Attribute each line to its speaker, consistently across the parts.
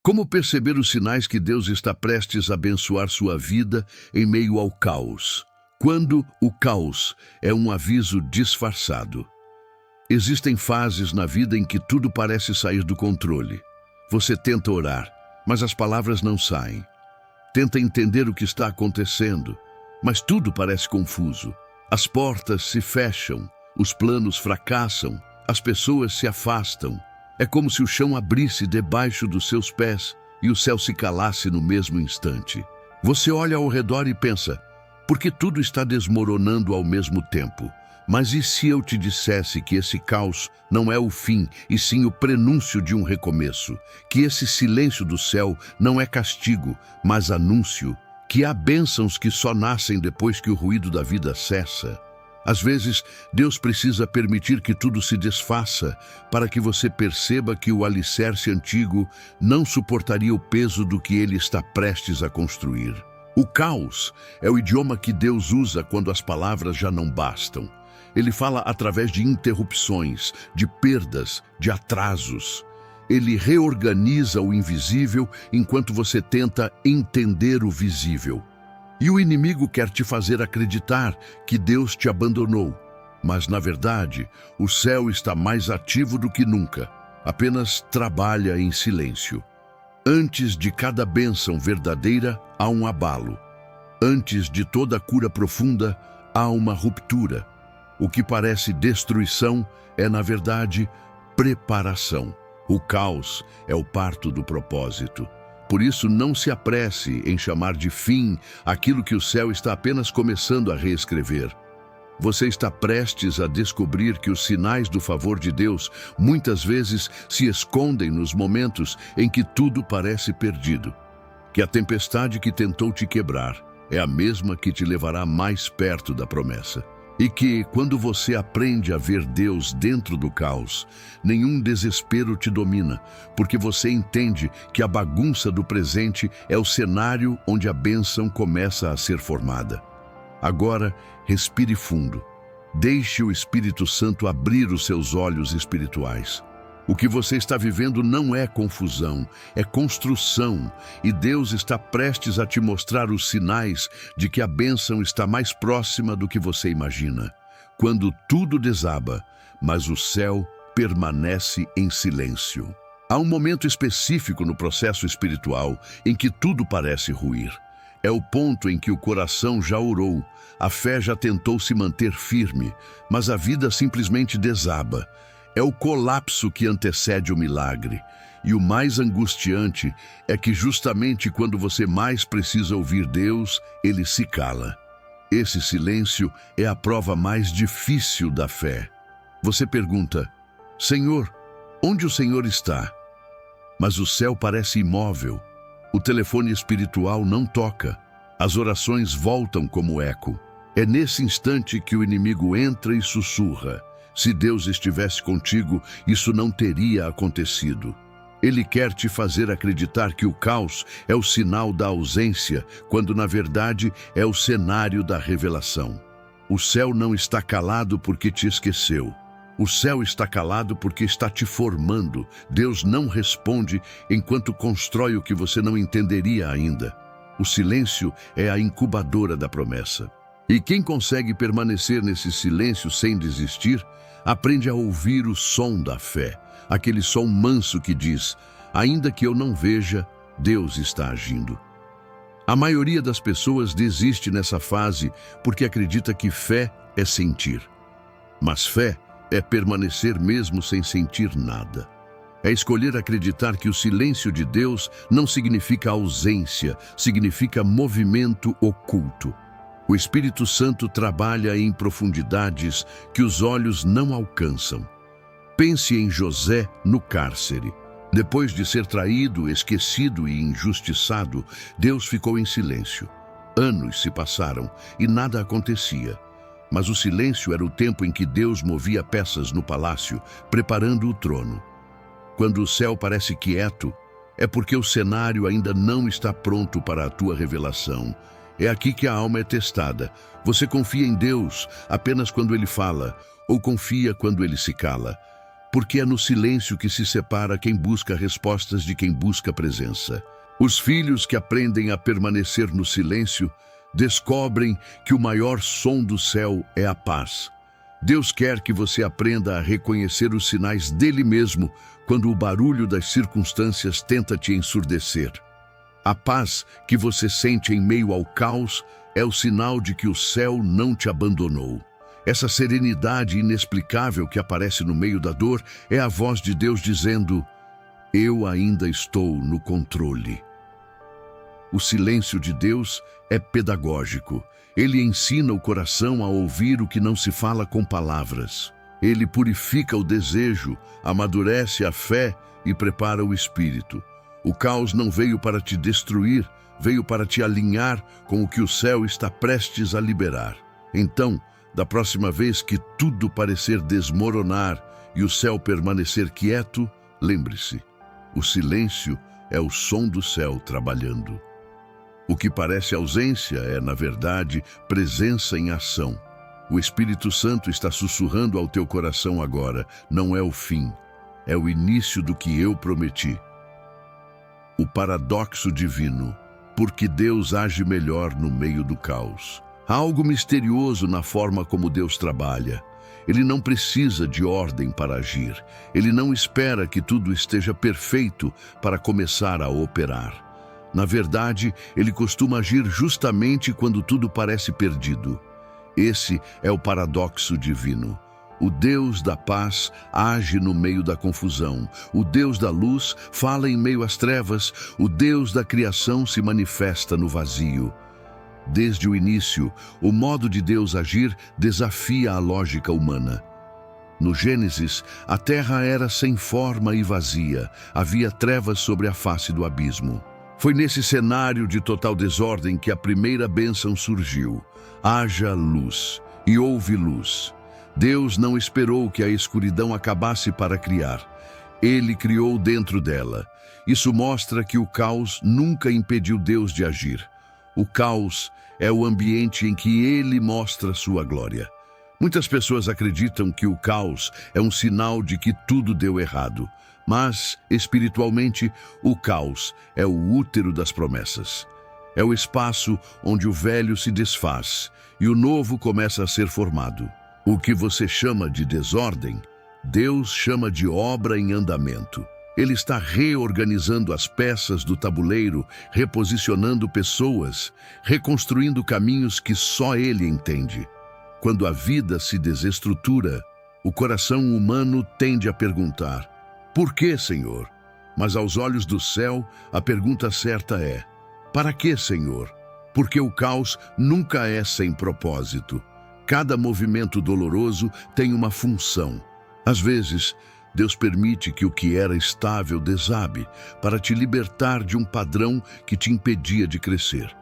Speaker 1: Como perceber os sinais que Deus está prestes a abençoar sua vida em meio ao caos? Quando o caos é um aviso disfarçado. Existem fases na vida em que tudo parece sair do controle. Você tenta orar, mas as palavras não saem. Tenta entender o que está acontecendo, mas tudo parece confuso. As portas se fecham, os planos fracassam, as pessoas se afastam. É como se o chão abrisse debaixo dos seus pés e o céu se calasse no mesmo instante. Você olha ao redor e pensa, por que tudo está desmoronando ao mesmo tempo? Mas e se eu te dissesse que esse caos não é o fim, e sim o prenúncio de um recomeço? Que esse silêncio do céu não é castigo, mas anúncio? Que há bênçãos que só nascem depois que o ruído da vida cessa? Às vezes, Deus precisa permitir que tudo se desfaça para que você perceba que o alicerce antigo não suportaria o peso do que ele está prestes a construir. O caos é o idioma que Deus usa quando as palavras já não bastam. Ele fala através de interrupções, de perdas, de atrasos. Ele reorganiza o invisível enquanto você tenta entender o visível. E o inimigo quer te fazer acreditar que Deus te abandonou. Mas, na verdade, o céu está mais ativo do que nunca. Apenas trabalha em silêncio. Antes de cada bênção verdadeira, há um abalo. Antes de toda cura profunda, há uma ruptura. O que parece destruição é, na verdade, preparação. O caos é o parto do propósito. Por isso, não se apresse em chamar de fim aquilo que o céu está apenas começando a reescrever. Você está prestes a descobrir que os sinais do favor de Deus muitas vezes se escondem nos momentos em que tudo parece perdido. Que a tempestade que tentou te quebrar é a mesma que te levará mais perto da promessa. E que, quando você aprende a ver Deus dentro do caos, nenhum desespero te domina, porque você entende que a bagunça do presente é o cenário onde a bênção começa a ser formada. Agora, respire fundo. Deixe o Espírito Santo abrir os seus olhos espirituais. O que você está vivendo não é confusão, é construção, e Deus está prestes a te mostrar os sinais de que a bênção está mais próxima do que você imagina. Quando tudo desaba, mas o céu permanece em silêncio. Há um momento específico no processo espiritual em que tudo parece ruir. É o ponto em que o coração já orou, a fé já tentou se manter firme, mas a vida simplesmente desaba. É o colapso que antecede o milagre. E o mais angustiante é que justamente quando você mais precisa ouvir Deus, ele se cala. Esse silêncio é a prova mais difícil da fé. Você pergunta, Senhor, onde o Senhor está? Mas o céu parece imóvel. O telefone espiritual não toca. As orações voltam como eco. É nesse instante que o inimigo entra e sussurra. Se Deus estivesse contigo, isso não teria acontecido. Ele quer te fazer acreditar que o caos é o sinal da ausência, quando na verdade é o cenário da revelação. O céu não está calado porque te esqueceu. O céu está calado porque está te formando. Deus não responde enquanto constrói o que você não entenderia ainda. O silêncio é a incubadora da promessa. E quem consegue permanecer nesse silêncio sem desistir, aprende a ouvir o som da fé, aquele som manso que diz, ainda que eu não veja, Deus está agindo. A maioria das pessoas desiste nessa fase porque acredita que fé é sentir. Mas fé é permanecer mesmo sem sentir nada. É escolher acreditar que o silêncio de Deus não significa ausência, significa movimento oculto. O Espírito Santo trabalha em profundidades que os olhos não alcançam. Pense em José no cárcere. Depois de ser traído, esquecido e injustiçado, Deus ficou em silêncio. Anos se passaram e nada acontecia. Mas o silêncio era o tempo em que Deus movia peças no palácio, preparando o trono. Quando o céu parece quieto, é porque o cenário ainda não está pronto para a tua revelação. É aqui que a alma é testada. Você confia em Deus apenas quando Ele fala, ou confia quando Ele se cala. porque é no silêncio que se separa quem busca respostas de quem busca presença. Os filhos que aprendem a permanecer no silêncio descobrem que o maior som do céu é a paz. Deus quer que você aprenda a reconhecer os sinais dele mesmo quando o barulho das circunstâncias tenta te ensurdecer. A paz que você sente em meio ao caos é o sinal de que o céu não te abandonou. Essa serenidade inexplicável que aparece no meio da dor é a voz de Deus dizendo: eu ainda estou no controle. O silêncio de Deus é pedagógico. Ele ensina o coração a ouvir o que não se fala com palavras. Ele purifica o desejo, amadurece a fé e prepara o espírito. O caos não veio para te destruir, veio para te alinhar com o que o céu está prestes a liberar. Então, da próxima vez que tudo parecer desmoronar e o céu permanecer quieto, lembre-se, o silêncio é o som do céu trabalhando. O que parece ausência é, na verdade, presença em ação. O Espírito Santo está sussurrando ao teu coração agora: não é o fim, é o início do que eu prometi. O paradoxo divino, porque Deus age melhor no meio do caos. Há algo misterioso na forma como Deus trabalha. Ele não precisa de ordem para agir. Ele não espera que tudo esteja perfeito para começar a operar. Na verdade, ele costuma agir justamente quando tudo parece perdido. Esse é o paradoxo divino. O Deus da paz age no meio da confusão. O Deus da luz fala em meio às trevas. O Deus da criação se manifesta no vazio. Desde o início, o modo de Deus agir desafia a lógica humana. No Gênesis, a terra era sem forma e vazia. Havia trevas sobre a face do abismo. Foi nesse cenário de total desordem que a primeira bênção surgiu. Haja luz, e houve luz. Deus não esperou que a escuridão acabasse para criar. Ele criou dentro dela. Isso mostra que o caos nunca impediu Deus de agir. O caos é o ambiente em que ele mostra sua glória. Muitas pessoas acreditam que o caos é um sinal de que tudo deu errado. Mas, espiritualmente, o caos é o útero das promessas. É o espaço onde o velho se desfaz e o novo começa a ser formado. O que você chama de desordem, Deus chama de obra em andamento. Ele está reorganizando as peças do tabuleiro, reposicionando pessoas, reconstruindo caminhos que só Ele entende. Quando a vida se desestrutura, o coração humano tende a perguntar: por que, Senhor? Mas aos olhos do céu, a pergunta certa é: para que, Senhor? Porque o caos nunca é sem propósito. Cada movimento doloroso tem uma função. Às vezes, Deus permite que o que era estável desabe para te libertar de um padrão que te impedia de crescer.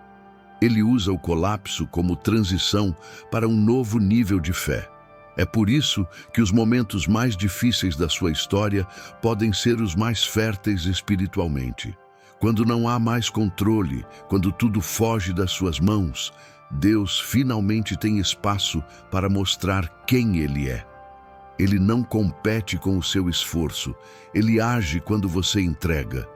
Speaker 1: Ele usa o colapso como transição para um novo nível de fé. É por isso que os momentos mais difíceis da sua história podem ser os mais férteis espiritualmente. Quando não há mais controle, quando tudo foge das suas mãos, Deus finalmente tem espaço para mostrar quem Ele é. Ele não compete com o seu esforço, Ele age quando você entrega.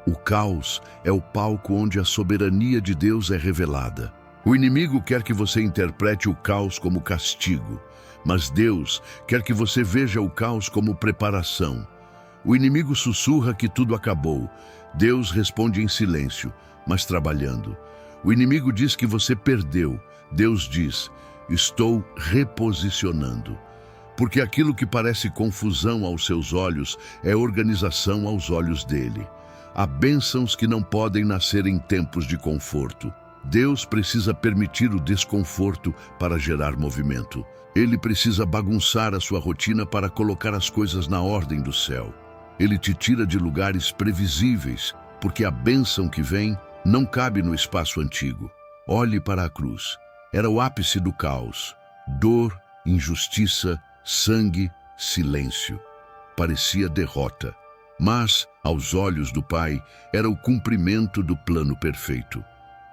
Speaker 1: O caos é o palco onde a soberania de Deus é revelada. O inimigo quer que você interprete o caos como castigo, mas Deus quer que você veja o caos como preparação. O inimigo sussurra que tudo acabou. Deus responde em silêncio, mas trabalhando. O inimigo diz que você perdeu. Deus diz: estou reposicionando. Porque aquilo que parece confusão aos seus olhos é organização aos olhos dele. Há bênçãos que não podem nascer em tempos de conforto. Deus precisa permitir o desconforto para gerar movimento. Ele precisa bagunçar a sua rotina para colocar as coisas na ordem do céu. Ele te tira de lugares previsíveis, porque a bênção que vem não cabe no espaço antigo. Olhe para a cruz. Era o ápice do caos. Dor, injustiça, sangue, silêncio. Parecia derrota. Mas, aos olhos do Pai, era o cumprimento do plano perfeito.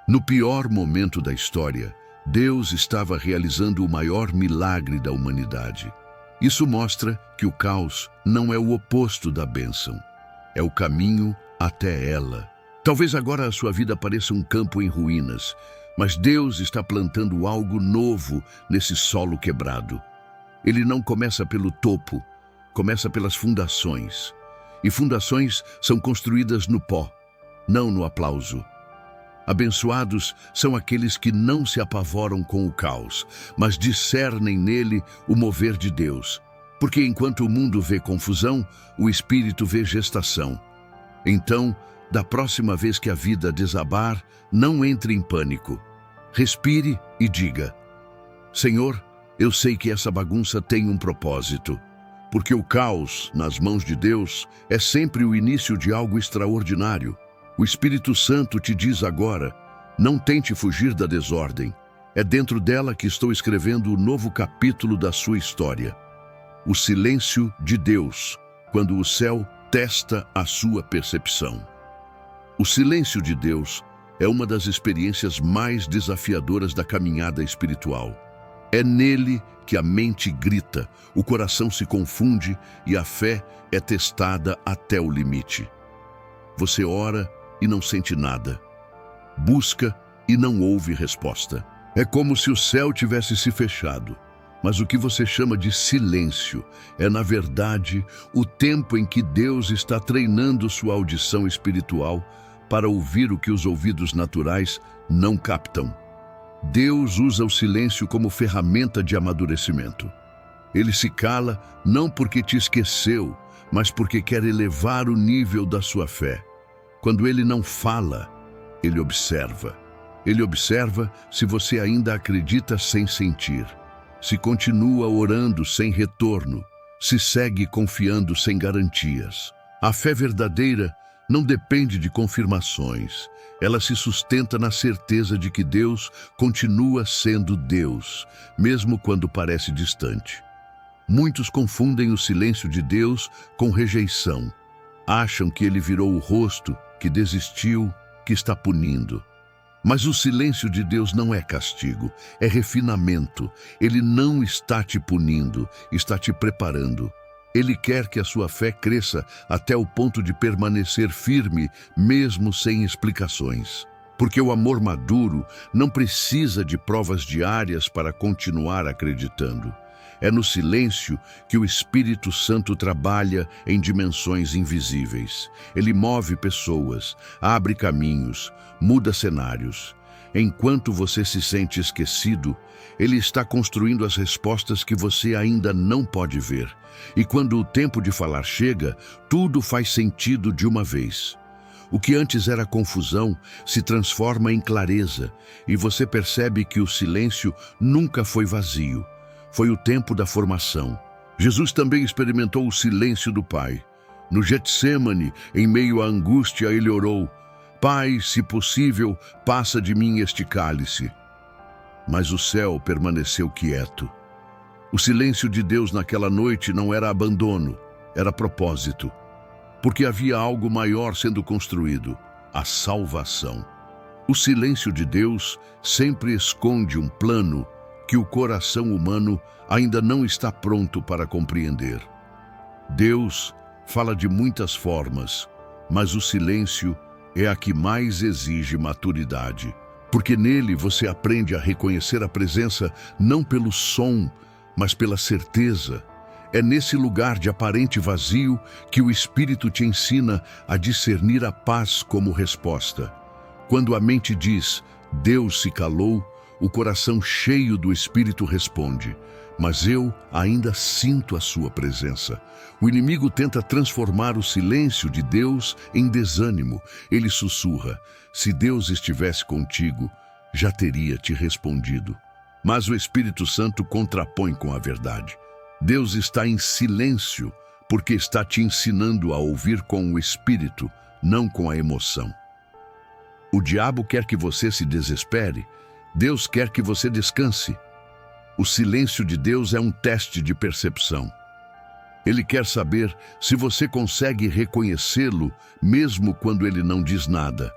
Speaker 1: No pior momento da história, Deus estava realizando o maior milagre da humanidade. Isso mostra que o caos não é o oposto da bênção, é o caminho até ela. Talvez agora a sua vida pareça um campo em ruínas, mas Deus está plantando algo novo nesse solo quebrado. Ele não começa pelo topo, começa pelas fundações. E fundações são construídas no pó, não no aplauso. Abençoados são aqueles que não se apavoram com o caos, mas discernem nele o mover de Deus. Porque enquanto o mundo vê confusão, o Espírito vê gestação. Então, da próxima vez que a vida desabar, não entre em pânico. Respire e diga: Senhor, eu sei que essa bagunça tem um propósito. Porque o caos, nas mãos de Deus, é sempre o início de algo extraordinário. O Espírito Santo te diz agora: não tente fugir da desordem. É dentro dela que estou escrevendo o novo capítulo da sua história. O silêncio de Deus, quando o céu testa a sua percepção. O silêncio de Deus é uma das experiências mais desafiadoras da caminhada espiritual. É nele que a mente grita, o coração se confunde e a fé é testada até o limite. Você ora e não sente nada. Busca e não ouve resposta. É como se o céu tivesse se fechado. Mas o que você chama de silêncio é, na verdade, o tempo em que Deus está treinando sua audição espiritual para ouvir o que os ouvidos naturais não captam. Deus usa o silêncio como ferramenta de amadurecimento. Ele se cala não porque te esqueceu, mas porque quer elevar o nível da sua fé. Quando ele não fala, ele observa. Ele observa se você ainda acredita sem sentir, se continua orando sem retorno, se segue confiando sem garantias. A fé verdadeira não depende de confirmações. Ela se sustenta na certeza de que Deus continua sendo Deus, mesmo quando parece distante. Muitos confundem o silêncio de Deus com rejeição. Acham que ele virou o rosto, que desistiu, que está punindo. Mas o silêncio de Deus não é castigo, é refinamento. Ele não está te punindo, está te preparando. Ele quer que a sua fé cresça até o ponto de permanecer firme, mesmo sem explicações. Porque o amor maduro não precisa de provas diárias para continuar acreditando. É no silêncio que o Espírito Santo trabalha em dimensões invisíveis. Ele move pessoas, abre caminhos, muda cenários. Enquanto você se sente esquecido, ele está construindo as respostas que você ainda não pode ver. E quando o tempo de falar chega, tudo faz sentido de uma vez. O que antes era confusão se transforma em clareza, e você percebe que o silêncio nunca foi vazio. Foi o tempo da formação. Jesus também experimentou o silêncio do Pai. No Getsêmani, em meio à angústia, ele orou: Pai, se possível, passa de mim este cálice. Mas o céu permaneceu quieto. O silêncio de Deus naquela noite não era abandono, era propósito. Porque havia algo maior sendo construído, a salvação. O silêncio de Deus sempre esconde um plano que o coração humano ainda não está pronto para compreender. Deus fala de muitas formas, mas o silêncio é a que mais exige maturidade, porque nele você aprende a reconhecer a presença não pelo som, mas pela certeza. É nesse lugar de aparente vazio que o Espírito te ensina a discernir a paz como resposta. Quando a mente diz, Deus se calou, o coração cheio do Espírito responde, mas eu ainda sinto a sua presença. O inimigo tenta transformar o silêncio de Deus em desânimo. Ele sussurra, se Deus estivesse contigo, já teria te respondido. Mas o Espírito Santo contrapõe com a verdade. Deus está em silêncio porque está te ensinando a ouvir com o Espírito, não com a emoção. O diabo quer que você se desespere. Deus quer que você descanse. O silêncio de Deus é um teste de percepção. Ele quer saber se você consegue reconhecê-lo mesmo quando ele não diz nada.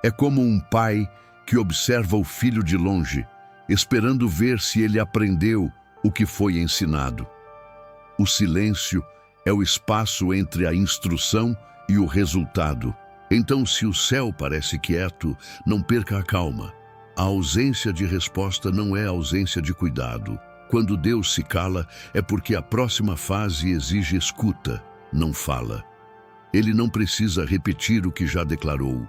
Speaker 1: É como um pai que observa o filho de longe, esperando ver se ele aprendeu o que foi ensinado. O silêncio é o espaço entre a instrução e o resultado. Então, se o céu parece quieto, não perca a calma. A ausência de resposta não é ausência de cuidado. Quando Deus se cala, é porque a próxima fase exige escuta, não fala. Ele não precisa repetir o que já declarou.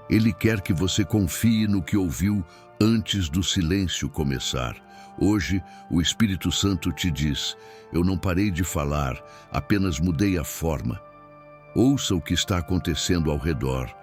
Speaker 1: Ele quer que você confie no que ouviu antes do silêncio começar. Hoje, o Espírito Santo te diz: eu não parei de falar, apenas mudei a forma. Ouça o que está acontecendo ao redor.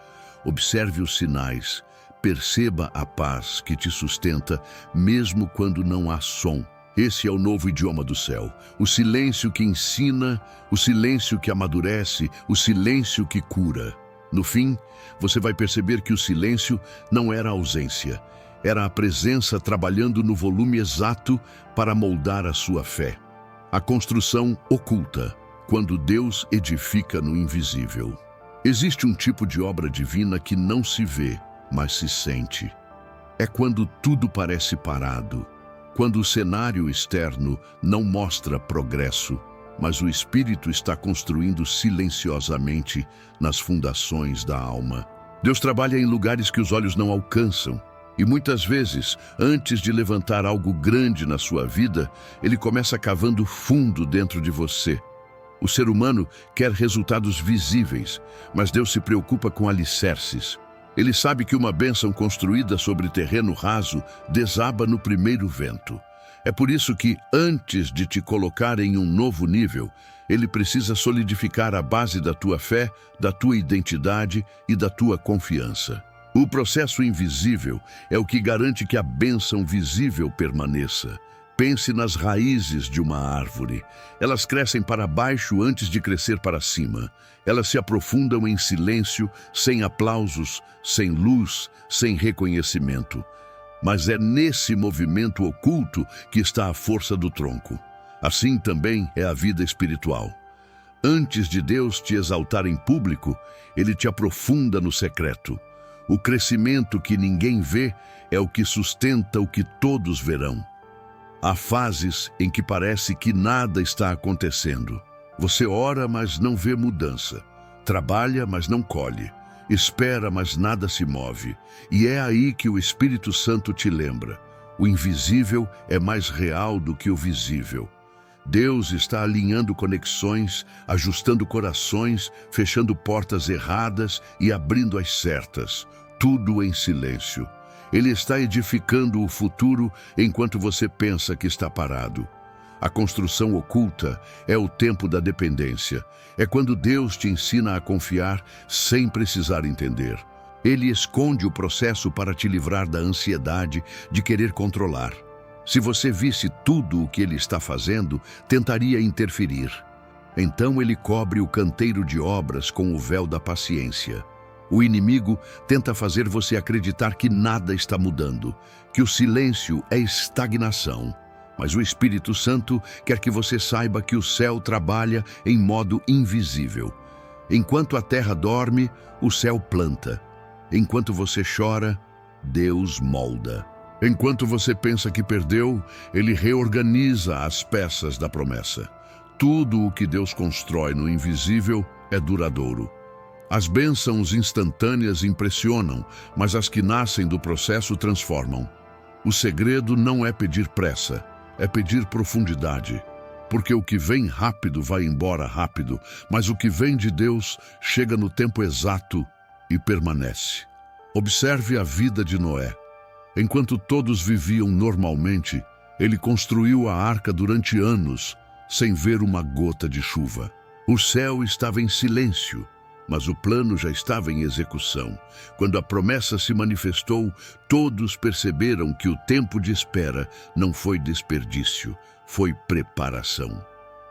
Speaker 1: Observe os sinais. Perceba a paz que te sustenta, mesmo quando não há som. Esse é o novo idioma do céu. O silêncio que ensina, o silêncio que amadurece, o silêncio que cura. No fim, você vai perceber que o silêncio não era ausência. Era a presença trabalhando no volume exato para moldar a sua fé. A construção oculta, quando Deus edifica no invisível. Existe um tipo de obra divina que não se vê, mas se sente. É quando tudo parece parado, quando o cenário externo não mostra progresso, mas o Espírito está construindo silenciosamente nas fundações da alma. Deus trabalha em lugares que os olhos não alcançam, e muitas vezes, antes de levantar algo grande na sua vida, Ele começa cavando fundo dentro de você. O ser humano quer resultados visíveis, mas Deus se preocupa com alicerces. Ele sabe que uma bênção construída sobre terreno raso desaba no primeiro vento. É por isso que, antes de te colocar em um novo nível, Ele precisa solidificar a base da tua fé, da tua identidade e da tua confiança. O processo invisível é o que garante que a bênção visível permaneça. Pense nas raízes de uma árvore. Elas crescem para baixo antes de crescer para cima. Elas se aprofundam em silêncio, sem aplausos, sem luz, sem reconhecimento. Mas é nesse movimento oculto que está a força do tronco. Assim também é a vida espiritual. Antes de Deus te exaltar em público, Ele te aprofunda no secreto. O crescimento que ninguém vê é o que sustenta o que todos verão. Há fases em que parece que nada está acontecendo. Você ora, mas não vê mudança. Trabalha, mas não colhe. Espera, mas nada se move. E é aí que o Espírito Santo te lembra: o invisível é mais real do que o visível. Deus está alinhando conexões, ajustando corações, fechando portas erradas e abrindo as certas. Tudo em silêncio. Ele está edificando o futuro enquanto você pensa que está parado. A construção oculta é o tempo da dependência. É quando Deus te ensina a confiar sem precisar entender. Ele esconde o processo para te livrar da ansiedade de querer controlar. Se você visse tudo o que Ele está fazendo, tentaria interferir. Então Ele cobre o canteiro de obras com o véu da paciência. O inimigo tenta fazer você acreditar que nada está mudando, que o silêncio é estagnação. Mas o Espírito Santo quer que você saiba que o céu trabalha em modo invisível. Enquanto a terra dorme, o céu planta. Enquanto você chora, Deus molda. Enquanto você pensa que perdeu, Ele reorganiza as peças da promessa. Tudo o que Deus constrói no invisível é duradouro. As bênçãos instantâneas impressionam, mas as que nascem do processo transformam. O segredo não é pedir pressa, é pedir profundidade. Porque o que vem rápido vai embora rápido, mas o que vem de Deus chega no tempo exato e permanece. Observe a vida de Noé. Enquanto todos viviam normalmente, ele construiu a arca durante anos, sem ver uma gota de chuva. O céu estava em silêncio, mas o plano já estava em execução. Quando a promessa se manifestou, todos perceberam que o tempo de espera não foi desperdício, foi preparação.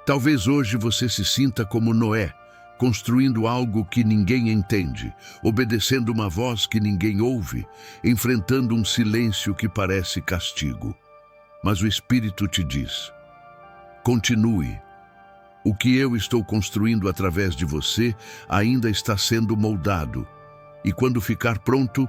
Speaker 1: Talvez hoje você se sinta como Noé, construindo algo que ninguém entende, obedecendo uma voz que ninguém ouve, enfrentando um silêncio que parece castigo. Mas o Espírito te diz: continue. O que eu estou construindo através de você ainda está sendo moldado. E quando ficar pronto,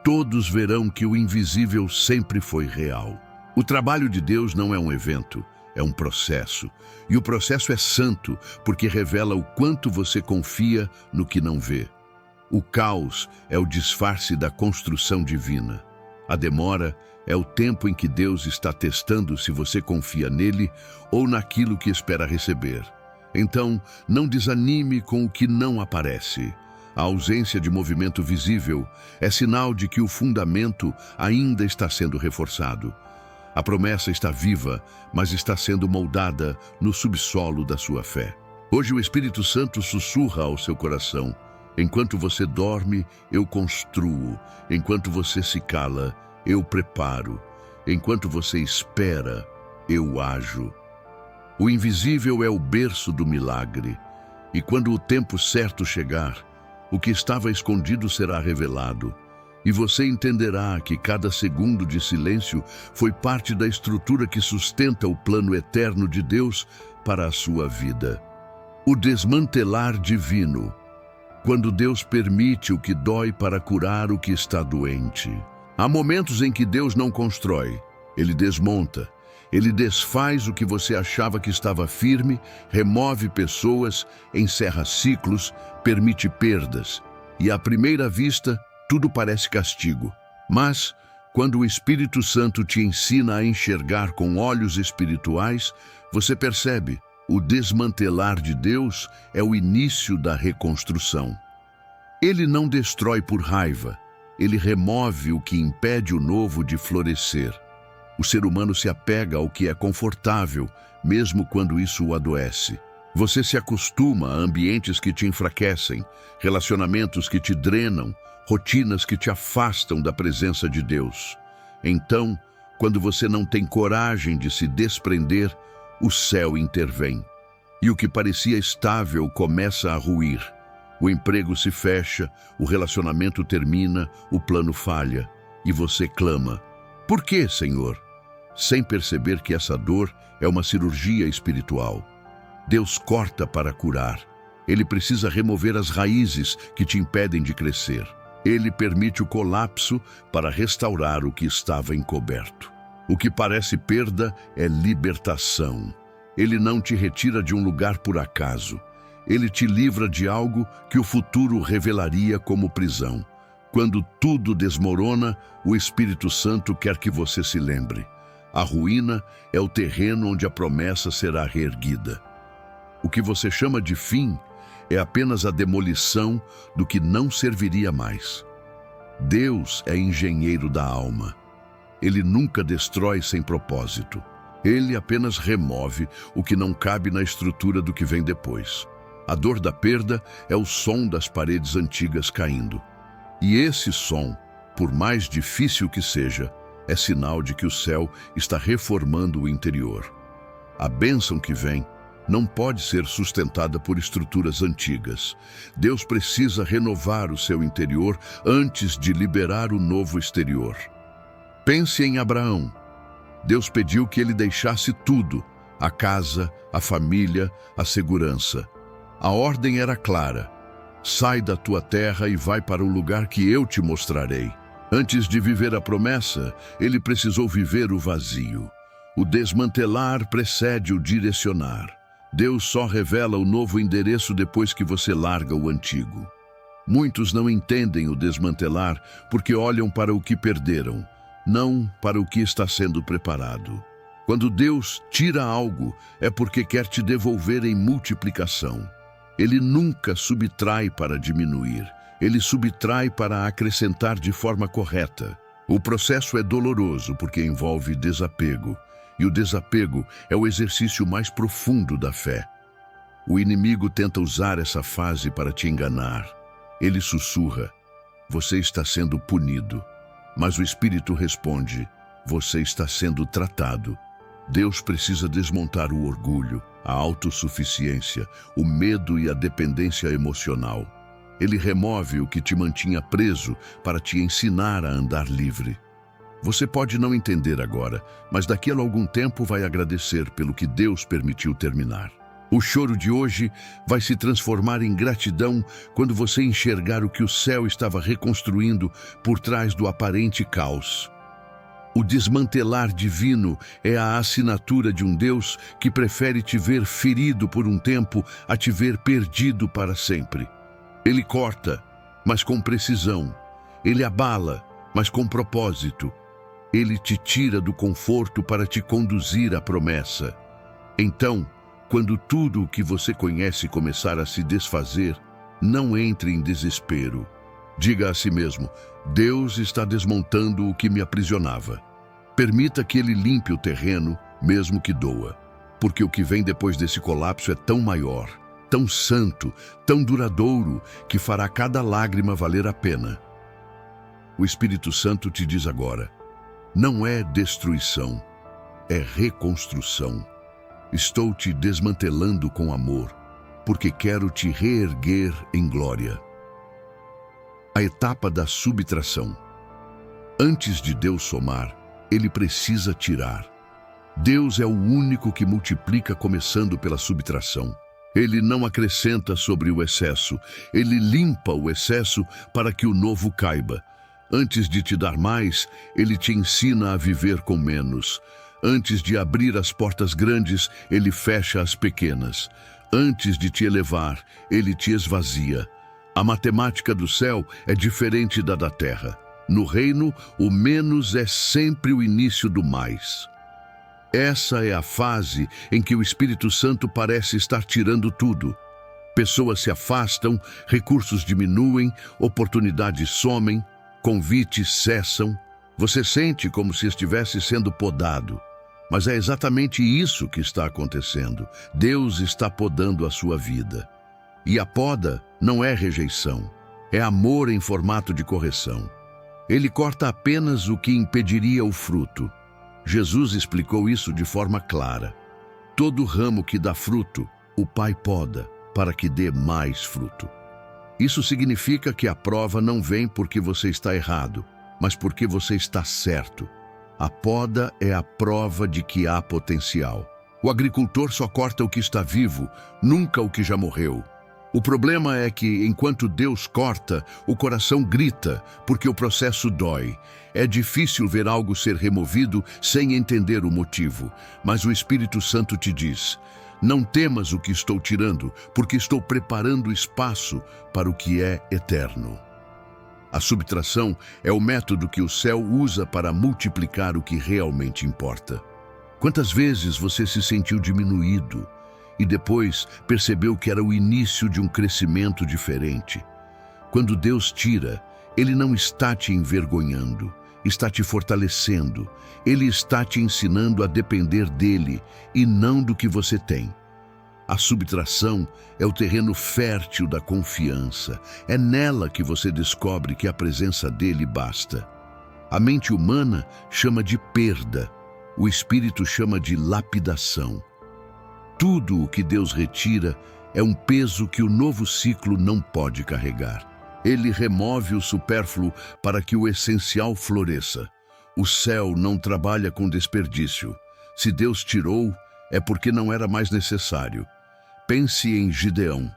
Speaker 1: todos verão que o invisível sempre foi real. O trabalho de Deus não é um evento, é um processo. E o processo é santo, porque revela o quanto você confia no que não vê. O caos é o disfarce da construção divina. A demora é o tempo em que Deus está testando se você confia nele ou naquilo que espera receber. Então, não desanime com o que não aparece. A ausência de movimento visível é sinal de que o fundamento ainda está sendo reforçado. A promessa está viva, mas está sendo moldada no subsolo da sua fé. Hoje o Espírito Santo sussurra ao seu coração: enquanto você dorme, eu construo. Enquanto você se cala, eu preparo. Enquanto você espera, eu ajo. O invisível é o berço do milagre. E quando o tempo certo chegar, o que estava escondido será revelado. E você entenderá que cada segundo de silêncio foi parte da estrutura que sustenta o plano eterno de Deus para a sua vida. O desmantelar divino. Quando Deus permite o que dói para curar o que está doente. Há momentos em que Deus não constrói, Ele desmonta. Ele desfaz o que você achava que estava firme, remove pessoas, encerra ciclos, permite perdas. E à primeira vista, tudo parece castigo. Mas, quando o Espírito Santo te ensina a enxergar com olhos espirituais, você percebe: o desmantelar de Deus é o início da reconstrução. Ele não destrói por raiva, ele remove o que impede o novo de florescer. O ser humano se apega ao que é confortável, mesmo quando isso o adoece. Você se acostuma a ambientes que te enfraquecem, relacionamentos que te drenam, rotinas que te afastam da presença de Deus. Então, quando você não tem coragem de se desprender, o céu intervém. E o que parecia estável começa a ruir. O emprego se fecha, o relacionamento termina, o plano falha. E você clama: por quê, Senhor? Sem perceber que essa dor é uma cirurgia espiritual. Deus corta para curar. Ele precisa remover as raízes que te impedem de crescer. Ele permite o colapso para restaurar o que estava encoberto. O que parece perda é libertação. Ele não te retira de um lugar por acaso. Ele te livra de algo que o futuro revelaria como prisão. Quando tudo desmorona, o Espírito Santo quer que você se lembre: a ruína é o terreno onde a promessa será reerguida. O que você chama de fim é apenas a demolição do que não serviria mais. Deus é engenheiro da alma. Ele nunca destrói sem propósito. Ele apenas remove o que não cabe na estrutura do que vem depois. A dor da perda é o som das paredes antigas caindo. E esse som, por mais difícil que seja, é sinal de que o céu está reformando o interior. A bênção que vem não pode ser sustentada por estruturas antigas. Deus precisa renovar o seu interior antes de liberar o novo exterior. Pense em Abraão. Deus pediu que ele deixasse tudo: a casa, a família, a segurança. A ordem era clara: sai da tua terra e vai para o lugar que eu te mostrarei. Antes de viver a promessa, ele precisou viver o vazio. O desmantelar precede o direcionar. Deus só revela o novo endereço depois que você larga o antigo. Muitos não entendem o desmantelar porque olham para o que perderam, não para o que está sendo preparado. Quando Deus tira algo, é porque quer te devolver em multiplicação. Ele nunca subtrai para diminuir. Ele subtrai para acrescentar de forma correta. O processo é doloroso porque envolve desapego. E o desapego é o exercício mais profundo da fé. O inimigo tenta usar essa fase para te enganar. Ele sussurra: você está sendo punido. Mas o Espírito responde: você está sendo tratado. Deus precisa desmontar o orgulho, a autossuficiência, o medo e a dependência emocional. Ele remove o que te mantinha preso para te ensinar a andar livre. Você pode não entender agora, mas daqui a algum tempo vai agradecer pelo que Deus permitiu terminar. O choro de hoje vai se transformar em gratidão quando você enxergar o que o céu estava reconstruindo por trás do aparente caos. O desmantelar divino é a assinatura de um Deus que prefere te ver ferido por um tempo a te ver perdido para sempre. Ele corta, mas com precisão. Ele abala, mas com propósito. Ele te tira do conforto para te conduzir à promessa. Então, quando tudo o que você conhece começar a se desfazer, não entre em desespero. Diga a si mesmo: Deus está desmontando o que me aprisionava. Permita que Ele limpe o terreno, mesmo que doa. Porque o que vem depois desse colapso é tão maior, tão santo, tão duradouro, que fará cada lágrima valer a pena. O Espírito Santo te diz agora: não é destruição, é reconstrução. Estou te desmantelando com amor, porque quero te reerguer em glória. A etapa da subtração. Antes de Deus somar, Ele precisa tirar. Deus é o único que multiplica começando pela subtração. Ele não acrescenta sobre o excesso, Ele limpa o excesso para que o novo caiba. Antes de te dar mais, Ele te ensina a viver com menos. Antes de abrir as portas grandes, Ele fecha as pequenas. Antes de te elevar, Ele te esvazia. A matemática do céu é diferente da terra. No reino, o menos é sempre o início do mais. Essa é a fase em que o Espírito Santo parece estar tirando tudo. Pessoas se afastam, recursos diminuem, oportunidades somem, convites cessam. Você sente como se estivesse sendo podado. Mas é exatamente isso que está acontecendo. Deus está podando a sua vida. E a poda não é rejeição, é amor em formato de correção. Ele corta apenas o que impediria o fruto. Jesus explicou isso de forma clara. Todo ramo que dá fruto, o Pai poda, para que dê mais fruto. Isso significa que a prova não vem porque você está errado, mas porque você está certo. A poda é a prova de que há potencial. O agricultor só corta o que está vivo, nunca o que já morreu. O problema é que, enquanto Deus corta, o coração grita, porque o processo dói. É difícil ver algo ser removido sem entender o motivo. Mas o Espírito Santo te diz: não temas o que estou tirando, porque estou preparando espaço para o que é eterno. A subtração é o método que o céu usa para multiplicar o que realmente importa. Quantas vezes você se sentiu diminuído e depois percebeu que era o início de um crescimento diferente? Quando Deus tira, Ele não está te envergonhando, está te fortalecendo. Ele está te ensinando a depender dEle e não do que você tem. A subtração é o terreno fértil da confiança. É nela que você descobre que a presença dele basta. A mente humana chama de perda. O Espírito chama de lapidação. Tudo o que Deus retira é um peso que o novo ciclo não pode carregar. Ele remove o supérfluo para que o essencial floresça. O céu não trabalha com desperdício. Se Deus tirou, é porque não era mais necessário. Pense em Gideão.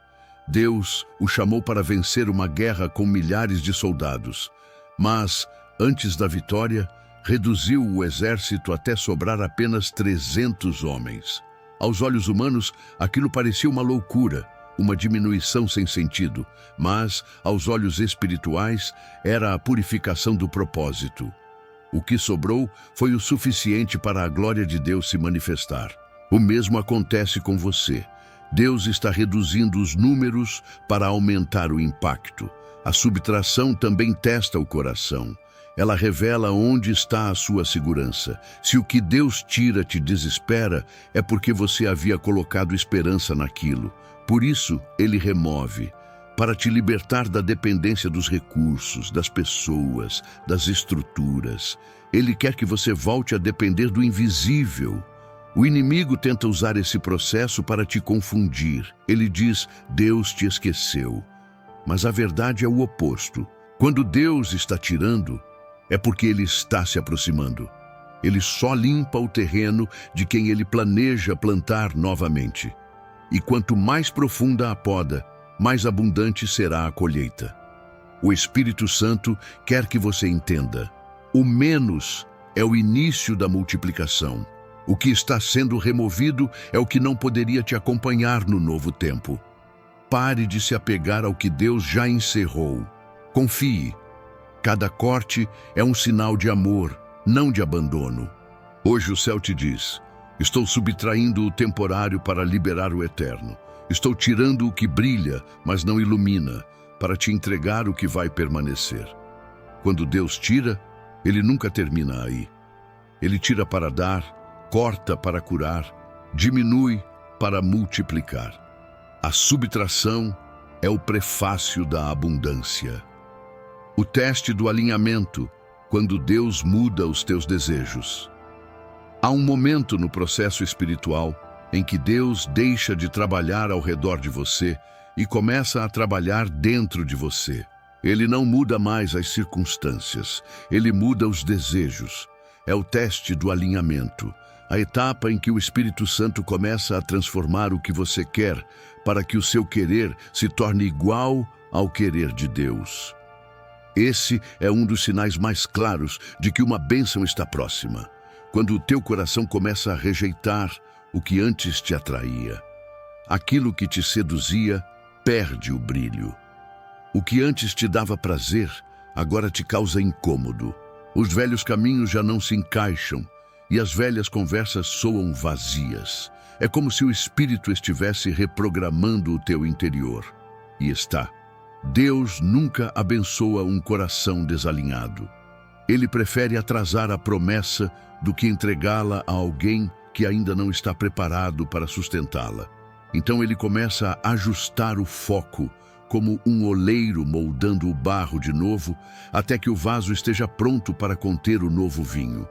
Speaker 1: Deus o chamou para vencer uma guerra com milhares de soldados. Mas, antes da vitória, reduziu o exército até sobrar apenas 300 homens. Aos olhos humanos, aquilo parecia uma loucura, uma diminuição sem sentido. Mas, aos olhos espirituais, era a purificação do propósito. O que sobrou foi o suficiente para a glória de Deus se manifestar. O mesmo acontece com você. Deus está reduzindo os números para aumentar o impacto. A subtração também testa o coração. Ela revela onde está a sua segurança. Se o que Deus tira te desespera, é porque você havia colocado esperança naquilo. Por isso, Ele remove, para te libertar da dependência dos recursos, das pessoas, das estruturas. Ele quer que você volte a depender do invisível. O inimigo tenta usar esse processo para te confundir. Ele diz: Deus te esqueceu. Mas a verdade é o oposto. Quando Deus está tirando, é porque Ele está se aproximando. Ele só limpa o terreno de quem Ele planeja plantar novamente. E quanto mais profunda a poda, mais abundante será a colheita. O Espírito Santo quer que você entenda: o menos é o início da multiplicação. O que está sendo removido é o que não poderia te acompanhar no novo tempo. Pare de se apegar ao que Deus já encerrou. Confie. Cada corte é um sinal de amor, não de abandono. Hoje o céu te diz: estou subtraindo o temporário para liberar o eterno. Estou tirando o que brilha, mas não ilumina, para te entregar o que vai permanecer. Quando Deus tira, Ele nunca termina aí. Ele tira para dar, corta para curar, diminui para multiplicar. A subtração é o prefácio da abundância. O teste do alinhamento, quando Deus muda os teus desejos. Há um momento no processo espiritual em que Deus deixa de trabalhar ao redor de você e começa a trabalhar dentro de você. Ele não muda mais as circunstâncias, ele muda os desejos. É o teste do alinhamento, a etapa em que o Espírito Santo começa a transformar o que você quer para que o seu querer se torne igual ao querer de Deus. Esse é um dos sinais mais claros de que uma bênção está próxima, quando o teu coração começa a rejeitar o que antes te atraía. Aquilo que te seduzia perde o brilho. O que antes te dava prazer, agora te causa incômodo. Os velhos caminhos já não se encaixam e as velhas conversas soam vazias. É como se o Espírito estivesse reprogramando o teu interior. E está. Deus nunca abençoa um coração desalinhado. Ele prefere atrasar a promessa do que entregá-la a alguém que ainda não está preparado para sustentá-la. Então ele começa a ajustar o foco, como um oleiro moldando o barro de novo, até que o vaso esteja pronto para conter o novo vinho.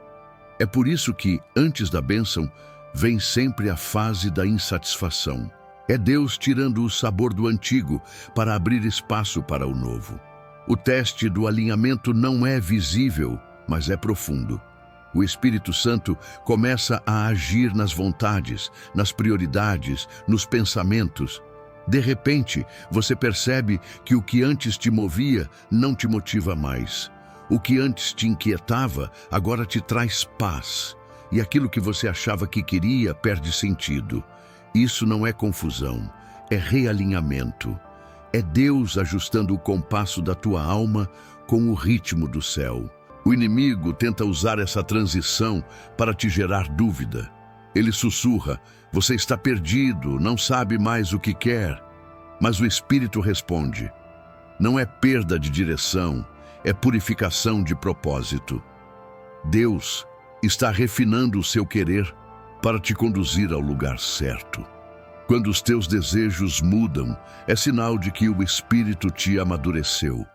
Speaker 1: É por isso que, antes da bênção, vem sempre a fase da insatisfação. É Deus tirando o sabor do antigo para abrir espaço para o novo. O teste do alinhamento não é visível, mas é profundo. O Espírito Santo começa a agir nas vontades, nas prioridades, nos pensamentos. De repente, você percebe que o que antes te movia não te motiva mais. O que antes te inquietava, agora te traz paz. E aquilo que você achava que queria perde sentido. Isso não é confusão, é realinhamento. É Deus ajustando o compasso da tua alma com o ritmo do céu. O inimigo tenta usar essa transição para te gerar dúvida. Ele sussurra: você está perdido, não sabe mais o que quer. Mas o Espírito responde: não é perda de direção, é purificação de propósito. Deus está refinando o seu querer para te conduzir ao lugar certo. Quando os teus desejos mudam, é sinal de que o Espírito te amadureceu.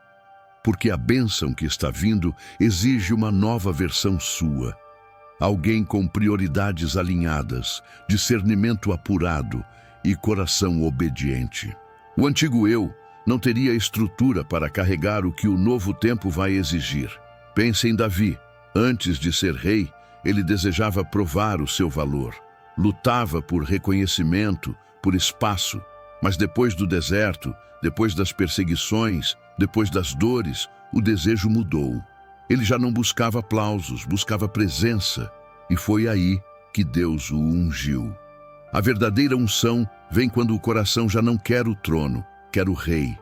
Speaker 1: Porque a bênção que está vindo exige uma nova versão sua. Alguém com prioridades alinhadas, discernimento apurado e coração obediente. O antigo eu não teria estrutura para carregar o que o novo tempo vai exigir. Pense em Davi. Antes de ser rei, ele desejava provar o seu valor. Lutava por reconhecimento, por espaço. Mas depois do deserto, depois das perseguições, depois das dores, o desejo mudou. Ele já não buscava aplausos, buscava presença. E foi aí que Deus o ungiu. A verdadeira unção vem quando o coração já não quer o trono, quer o rei.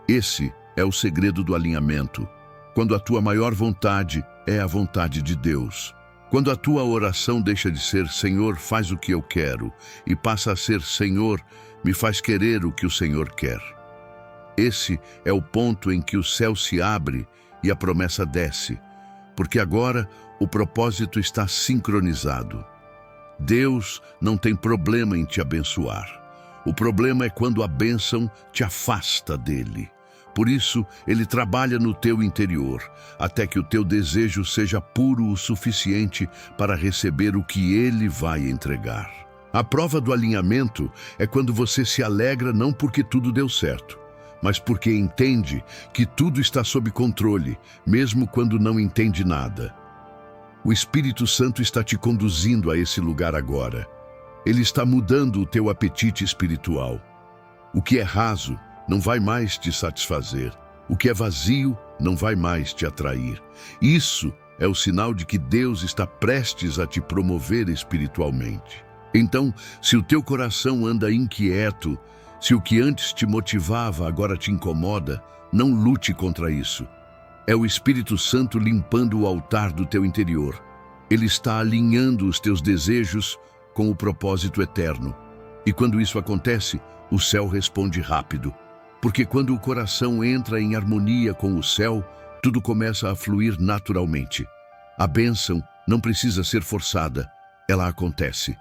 Speaker 1: Esse é o segredo do alinhamento. Quando a tua maior vontade é a vontade de Deus. Quando a tua oração deixa de ser Senhor, faz o que eu quero, e passa a ser Senhor, me faz querer o que o Senhor quer. Esse é o ponto em que o céu se abre e a promessa desce, porque agora o propósito está sincronizado. Deus não tem problema em te abençoar. O problema é quando a bênção te afasta dele. Por isso, ele trabalha no teu interior, até que o teu desejo seja puro o suficiente para receber o que ele vai entregar. A prova do alinhamento é quando você se alegra não porque tudo deu certo, mas porque entende que tudo está sob controle, mesmo quando não entende nada. O Espírito Santo está te conduzindo a esse lugar agora. Ele está mudando o teu apetite espiritual. O que é raso não vai mais te satisfazer. O que é vazio não vai mais te atrair. Isso é o sinal de que Deus está prestes a te promover espiritualmente. Então, se o teu coração anda inquieto, se o que antes te motivava agora te incomoda, não lute contra isso. É o Espírito Santo limpando o altar do teu interior. Ele está alinhando os teus desejos com o propósito eterno. E quando isso acontece, o céu responde rápido. Porque quando o coração entra em harmonia com o céu, tudo começa a fluir naturalmente. A bênção não precisa ser forçada, ela acontece.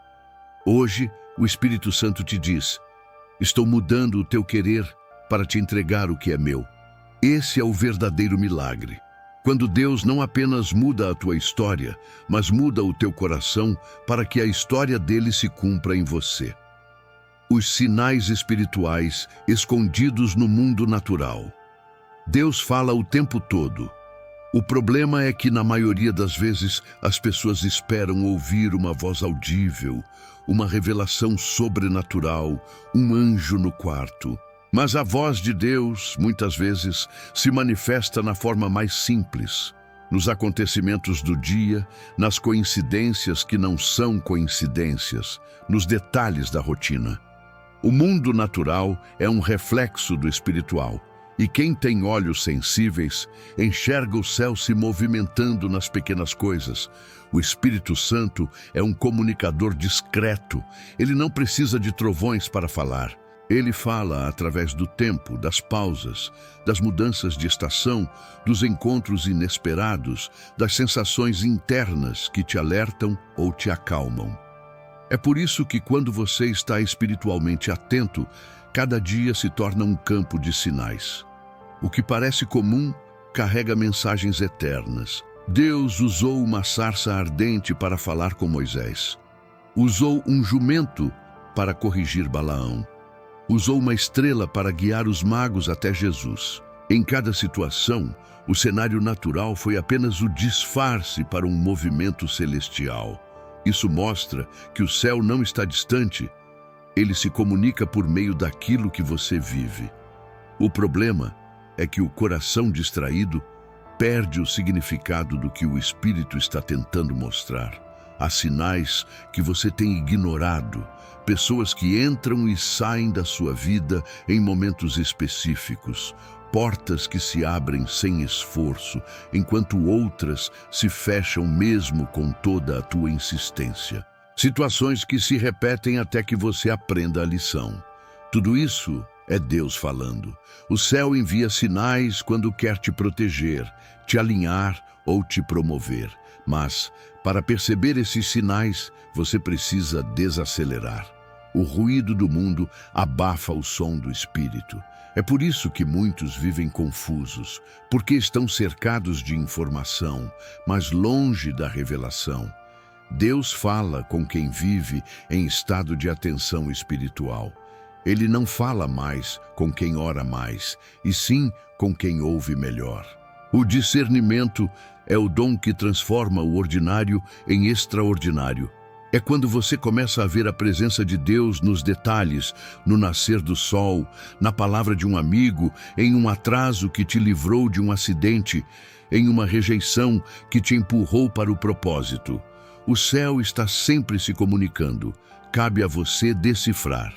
Speaker 1: Hoje, o Espírito Santo te diz: estou mudando o teu querer para te entregar o que é meu. Esse é o verdadeiro milagre. Quando Deus não apenas muda a tua história, mas muda o teu coração para que a história dele se cumpra em você. Os sinais espirituais escondidos no mundo natural. Deus fala o tempo todo. O problema é que, na maioria das vezes, as pessoas esperam ouvir uma voz audível, uma revelação sobrenatural, um anjo no quarto. Mas a voz de Deus, muitas vezes, se manifesta na forma mais simples, nos acontecimentos do dia, nas coincidências que não são coincidências, nos detalhes da rotina. O mundo natural é um reflexo do espiritual. E quem tem olhos sensíveis enxerga o céu se movimentando nas pequenas coisas. O Espírito Santo é um comunicador discreto. Ele não precisa de trovões para falar. Ele fala através do tempo, das pausas, das mudanças de estação, dos encontros inesperados, das sensações internas que te alertam ou te acalmam. É por isso que, quando você está espiritualmente atento, cada dia se torna um campo de sinais. O que parece comum carrega mensagens eternas. Deus usou uma sarça ardente para falar com Moisés. Usou um jumento para corrigir Balaão. Usou uma estrela para guiar os magos até Jesus. Em cada situação, o cenário natural foi apenas o disfarce para um movimento celestial. Isso mostra que o céu não está distante. Ele se comunica por meio daquilo que você vive. O problema é que o coração distraído perde o significado do que o Espírito está tentando mostrar. Há sinais que você tem ignorado, pessoas que entram e saem da sua vida em momentos específicos, portas que se abrem sem esforço, enquanto outras se fecham mesmo com toda a tua insistência. Situações que se repetem até que você aprenda a lição. Tudo isso é Deus falando. O céu envia sinais quando quer te proteger, te alinhar ou te promover. Mas, para perceber esses sinais, você precisa desacelerar. O ruído do mundo abafa o som do Espírito. É por isso que muitos vivem confusos, porque estão cercados de informação, mas longe da revelação. Deus fala com quem vive em estado de atenção espiritual. Ele não fala mais com quem ora mais, e sim com quem ouve melhor. O discernimento é o dom que transforma o ordinário em extraordinário. É quando você começa a ver a presença de Deus nos detalhes, no nascer do sol, na palavra de um amigo, em um atraso que te livrou de um acidente, em uma rejeição que te empurrou para o propósito. O céu está sempre se comunicando. Cabe a você decifrar.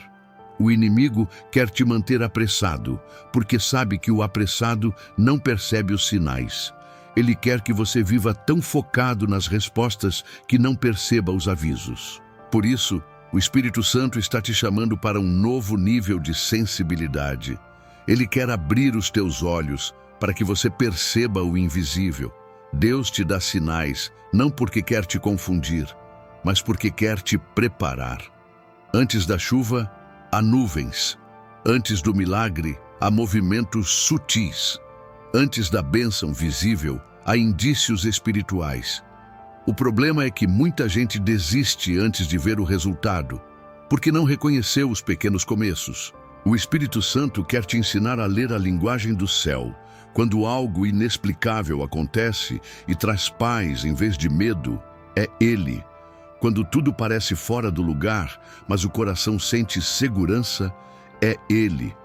Speaker 1: O inimigo quer te manter apressado, porque sabe que o apressado não percebe os sinais. Ele quer que você viva tão focado nas respostas que não perceba os avisos. Por isso, o Espírito Santo está te chamando para um novo nível de sensibilidade. Ele quer abrir os teus olhos para que você perceba o invisível. Deus te dá sinais, não porque quer te confundir, mas porque quer te preparar. Antes da chuva, há nuvens. Antes do milagre, há movimentos sutis. Antes da bênção visível, há indícios espirituais. O problema é que muita gente desiste antes de ver o resultado, porque não reconheceu os pequenos começos. O Espírito Santo quer te ensinar a ler a linguagem do céu. Quando algo inexplicável acontece e traz paz em vez de medo, é Ele. Quando tudo parece fora do lugar, mas o coração sente segurança, é Ele.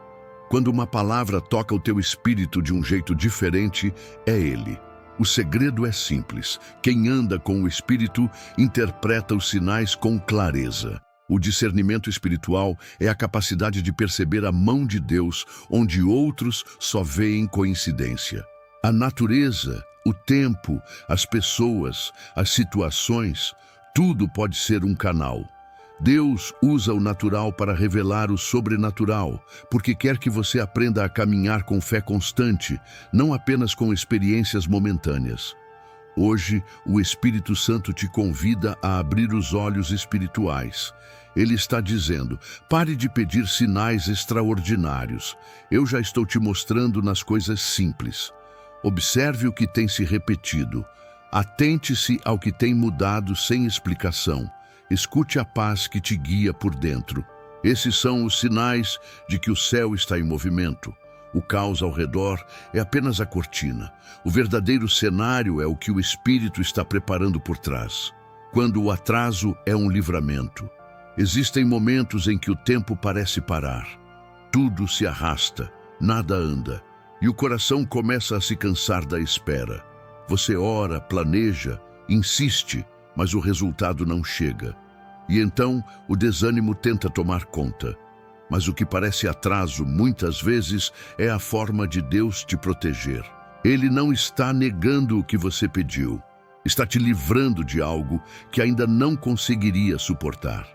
Speaker 1: Quando uma palavra toca o teu espírito de um jeito diferente, é Ele. O segredo é simples. Quem anda com o Espírito interpreta os sinais com clareza. O discernimento espiritual é a capacidade de perceber a mão de Deus onde outros só veem coincidência. A natureza, o tempo, as pessoas, as situações, tudo pode ser um canal. Deus usa o natural para revelar o sobrenatural, porque quer que você aprenda a caminhar com fé constante, não apenas com experiências momentâneas. Hoje, o Espírito Santo te convida a abrir os olhos espirituais. Ele está dizendo: pare de pedir sinais extraordinários. Eu já estou te mostrando nas coisas simples. Observe o que tem se repetido. Atente-se ao que tem mudado sem explicação. Escute a paz que te guia por dentro. Esses são os sinais de que o céu está em movimento. O caos ao redor é apenas a cortina. O verdadeiro cenário é o que o Espírito está preparando por trás. Quando o atraso é um livramento. Existem momentos em que o tempo parece parar. Tudo se arrasta, nada anda, e o coração começa a se cansar da espera. Você ora, planeja, insiste, mas o resultado não chega. E então o desânimo tenta tomar conta. Mas o que parece atraso, muitas vezes, é a forma de Deus te proteger. Ele não está negando o que você pediu. Está te livrando de algo que ainda não conseguiria suportar.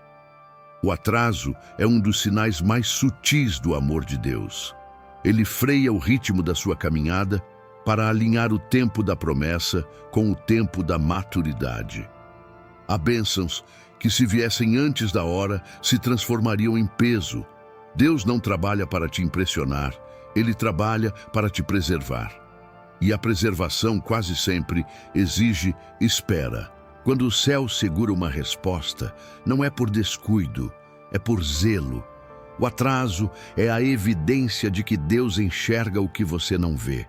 Speaker 1: O atraso é um dos sinais mais sutis do amor de Deus. Ele freia o ritmo da sua caminhada para alinhar o tempo da promessa com o tempo da maturidade. Há bênçãos que, se viessem antes da hora, se transformariam em peso. Deus não trabalha para te impressionar, Ele trabalha para te preservar. E a preservação quase sempre exige espera. Quando o céu segura uma resposta, não é por descuido, é por zelo. O atraso é a evidência de que Deus enxerga o que você não vê.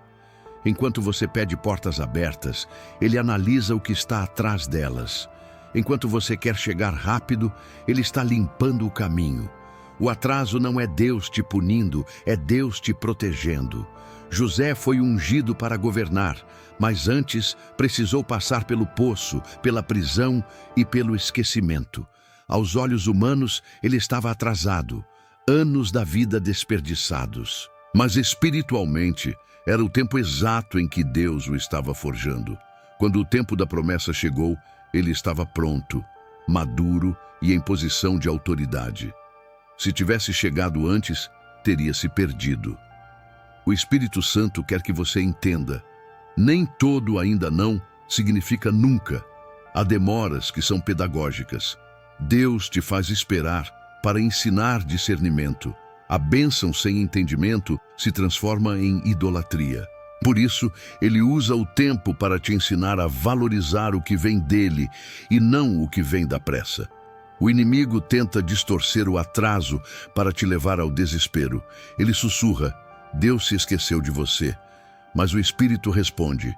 Speaker 1: Enquanto você pede portas abertas, Ele analisa o que está atrás delas. Enquanto você quer chegar rápido, Ele está limpando o caminho. O atraso não é Deus te punindo, é Deus te protegendo. José foi ungido para governar, mas antes precisou passar pelo poço, pela prisão e pelo esquecimento. Aos olhos humanos, ele estava atrasado, anos da vida desperdiçados. Mas espiritualmente, era o tempo exato em que Deus o estava forjando. Quando o tempo da promessa chegou, ele estava pronto, maduro e em posição de autoridade. Se tivesse chegado antes, teria se perdido. O Espírito Santo quer que você entenda. Nem todo ainda não significa nunca. Há demoras que são pedagógicas. Deus te faz esperar para ensinar discernimento. A bênção sem entendimento se transforma em idolatria. Por isso, Ele usa o tempo para te ensinar a valorizar o que vem dele e não o que vem da pressa. O inimigo tenta distorcer o atraso para te levar ao desespero. Ele sussurra: Deus se esqueceu de você. Mas o Espírito responde: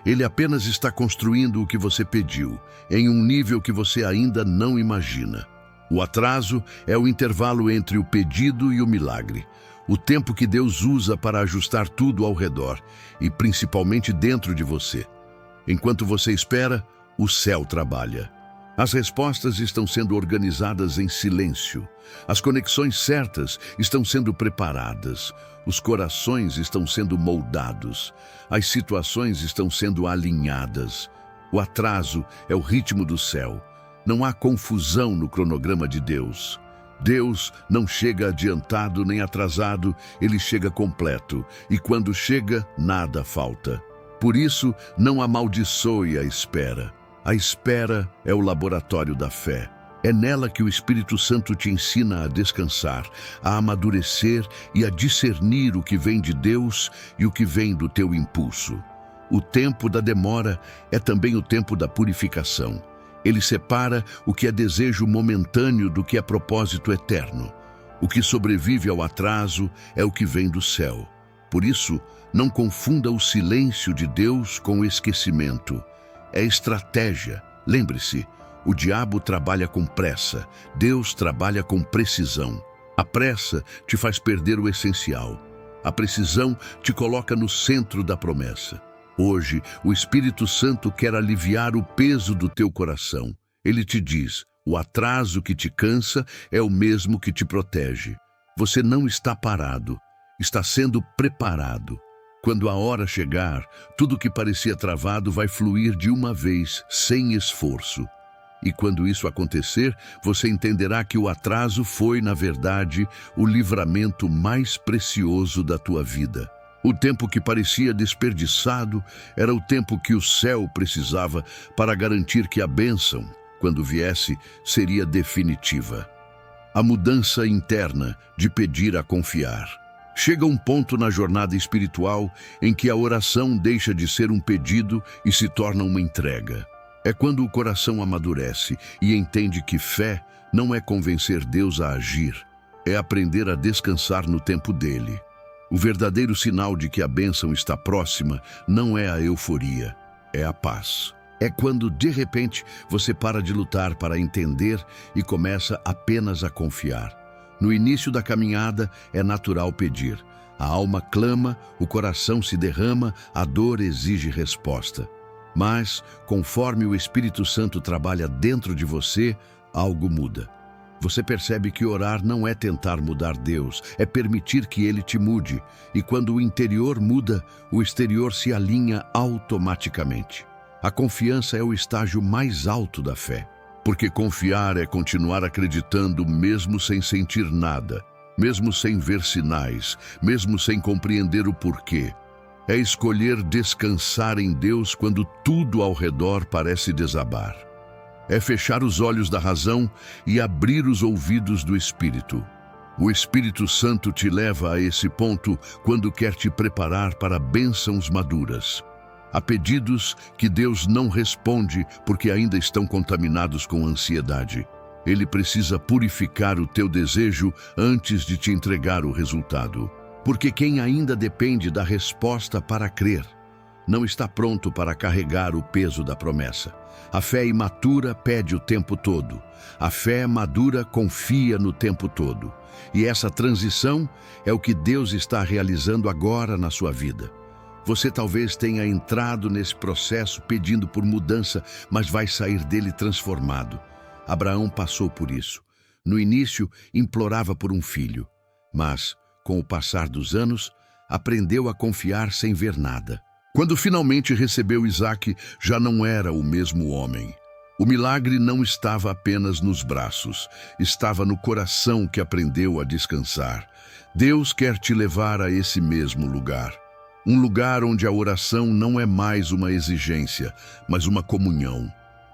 Speaker 1: Ele apenas está construindo o que você pediu, em um nível que você ainda não imagina. O atraso é o intervalo entre o pedido e o milagre. O tempo que Deus usa para ajustar tudo ao redor, e principalmente dentro de você. Enquanto você espera, o céu trabalha. As respostas estão sendo organizadas em silêncio. As conexões certas estão sendo preparadas. Os corações estão sendo moldados. As situações estão sendo alinhadas. O atraso é o ritmo do céu. Não há confusão no cronograma de Deus. Deus não chega adiantado nem atrasado, Ele chega completo. E quando chega, nada falta. Por isso, não amaldiçoe a espera. A espera é o laboratório da fé. É nela que o Espírito Santo te ensina a descansar, a amadurecer e a discernir o que vem de Deus e o que vem do teu impulso. O tempo da demora é também o tempo da purificação. Ele separa o que é desejo momentâneo do que é propósito eterno. O que sobrevive ao atraso é o que vem do céu. Por isso, não confunda o silêncio de Deus com o esquecimento. É estratégia. Lembre-se, o diabo trabalha com pressa, Deus trabalha com precisão. A pressa te faz perder o essencial. A precisão te coloca no centro da promessa. Hoje, o Espírito Santo quer aliviar o peso do teu coração. Ele te diz: o atraso que te cansa é o mesmo que te protege. Você não está parado, está sendo preparado. Quando a hora chegar, tudo que parecia travado vai fluir de uma vez, sem esforço. E quando isso acontecer, você entenderá que o atraso foi, na verdade, o livramento mais precioso da tua vida. O tempo que parecia desperdiçado era o tempo que o céu precisava para garantir que a bênção, quando viesse, seria definitiva. A mudança interna de pedir a confiar. Chega um ponto na jornada espiritual em que a oração deixa de ser um pedido e se torna uma entrega. É quando o coração amadurece e entende que fé não é convencer Deus a agir, é aprender a descansar no tempo dele. O verdadeiro sinal de que a bênção está próxima não é a euforia, é a paz. É quando, de repente, você para de lutar para entender e começa apenas a confiar. No início da caminhada, é natural pedir. A alma clama, o coração se derrama, a dor exige resposta. Mas, conforme o Espírito Santo trabalha dentro de você, algo muda. Você percebe que orar não é tentar mudar Deus, é permitir que Ele te mude. E quando o interior muda, o exterior se alinha automaticamente. A confiança é o estágio mais alto da fé. Porque confiar é continuar acreditando mesmo sem sentir nada, mesmo sem ver sinais, mesmo sem compreender o porquê. É escolher descansar em Deus quando tudo ao redor parece desabar. É fechar os olhos da razão e abrir os ouvidos do Espírito. O Espírito Santo te leva a esse ponto quando quer te preparar para bênçãos maduras. Há pedidos que Deus não responde porque ainda estão contaminados com ansiedade. Ele precisa purificar o teu desejo antes de te entregar o resultado. Porque quem ainda depende da resposta para crer, não está pronto para carregar o peso da promessa. A fé imatura pede o tempo todo. A fé madura confia no tempo todo. E essa transição é o que Deus está realizando agora na sua vida. Você talvez tenha entrado nesse processo pedindo por mudança, mas vai sair dele transformado. Abraão passou por isso. No início, implorava por um filho, mas, com o passar dos anos, aprendeu a confiar sem ver nada. Quando finalmente recebeu Isaque, já não era o mesmo homem. O milagre não estava apenas nos braços, estava no coração que aprendeu a descansar. Deus quer te levar a esse mesmo lugar. Um lugar onde a oração não é mais uma exigência, mas uma comunhão.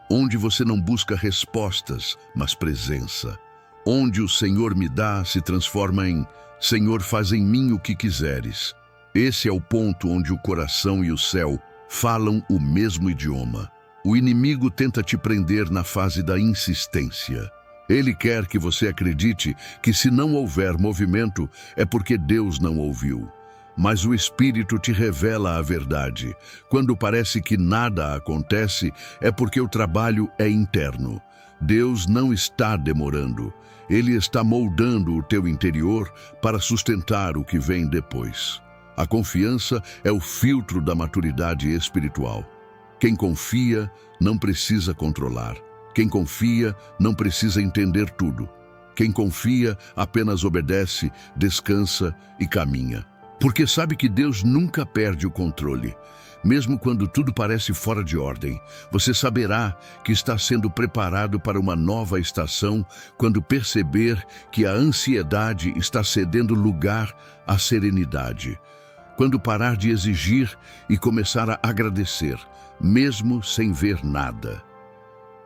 Speaker 1: Onde você não busca respostas, mas presença. Onde o Senhor me dá se transforma em Senhor, faz em mim o que quiseres. Esse é o ponto onde o coração e o céu falam o mesmo idioma. O inimigo tenta te prender na fase da insistência. Ele quer que você acredite que se não houver movimento é porque Deus não ouviu. Mas o Espírito te revela a verdade. Quando parece que nada acontece, é porque o trabalho é interno. Deus não está demorando. Ele está moldando o teu interior para sustentar o que vem depois. A confiança é o filtro da maturidade espiritual. Quem confia não precisa controlar. Quem confia não precisa entender tudo. Quem confia apenas obedece, descansa e caminha. Porque sabe que Deus nunca perde o controle. Mesmo quando tudo parece fora de ordem, você saberá que está sendo preparado para uma nova estação quando perceber que a ansiedade está cedendo lugar à serenidade. Quando parar de exigir e começar a agradecer, mesmo sem ver nada.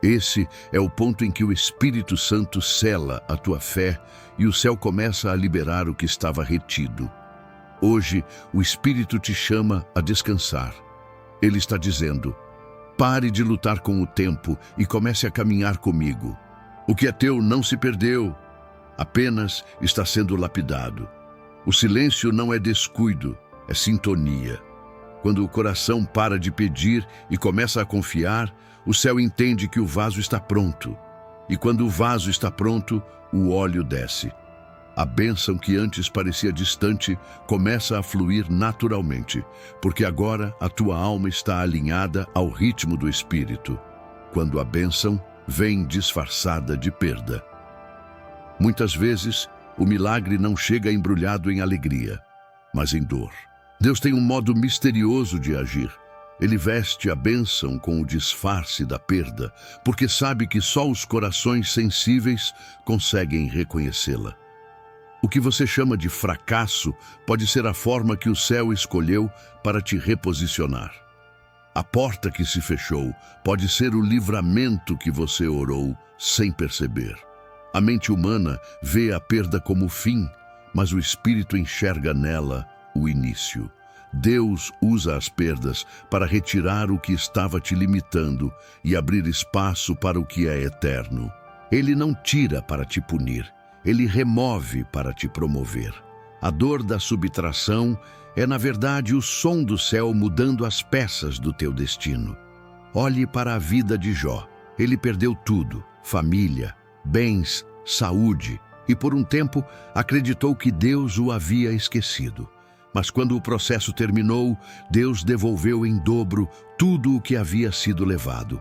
Speaker 1: Esse é o ponto em que o Espírito Santo sela a tua fé e o céu começa a liberar o que estava retido. Hoje, o Espírito te chama a descansar. Ele está dizendo: pare de lutar com o tempo e comece a caminhar comigo. O que é teu não se perdeu, apenas está sendo lapidado. O silêncio não é descuido, é sintonia. Quando o coração para de pedir e começa a confiar, o céu entende que o vaso está pronto. E quando o vaso está pronto, o óleo desce. A bênção que antes parecia distante começa a fluir naturalmente, porque agora a tua alma está alinhada ao ritmo do Espírito, quando a bênção vem disfarçada de perda. Muitas vezes, o milagre não chega embrulhado em alegria, mas em dor. Deus tem um modo misterioso de agir. Ele veste a bênção com o disfarce da perda, porque sabe que só os corações sensíveis conseguem reconhecê-la. O que você chama de fracasso pode ser a forma que o céu escolheu para te reposicionar. A porta que se fechou pode ser o livramento que você orou sem perceber. A mente humana vê a perda como fim, mas o Espírito enxerga nela o início. Deus usa as perdas para retirar o que estava te limitando e abrir espaço para o que é eterno. Ele não tira para te punir, ele remove para te promover. A dor da subtração é, na verdade, o som do céu mudando as peças do teu destino. Olhe para a vida de Jó. Ele perdeu tudo: família, bens, saúde, e por um tempo acreditou que Deus o havia esquecido. Mas quando o processo terminou, Deus devolveu em dobro tudo o que havia sido levado.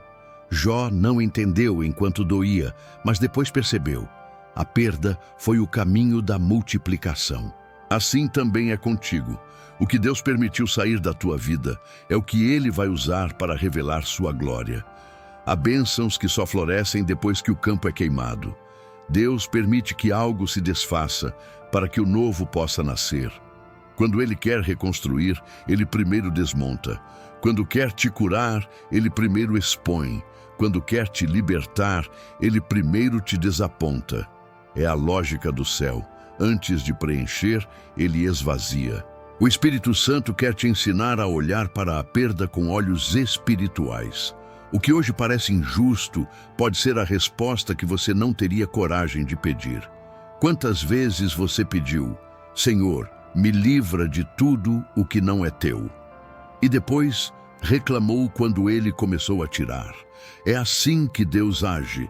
Speaker 1: Jó não entendeu enquanto doía, mas depois percebeu. A perda foi o caminho da multiplicação. Assim também é contigo. O que Deus permitiu sair da tua vida é o que Ele vai usar para revelar sua glória. Há bênçãos que só florescem depois que o campo é queimado. Deus permite que algo se desfaça para que o novo possa nascer. Quando Ele quer reconstruir, Ele primeiro desmonta. Quando quer te curar, Ele primeiro expõe. Quando quer te libertar, Ele primeiro te desaponta. É a lógica do céu. Antes de preencher, Ele esvazia. O Espírito Santo quer te ensinar a olhar para a perda com olhos espirituais. O que hoje parece injusto pode ser a resposta que você não teria coragem de pedir. Quantas vezes você pediu: Senhor, me livra de tudo o que não é teu? E depois reclamou quando Ele começou a tirar. É assim que Deus age.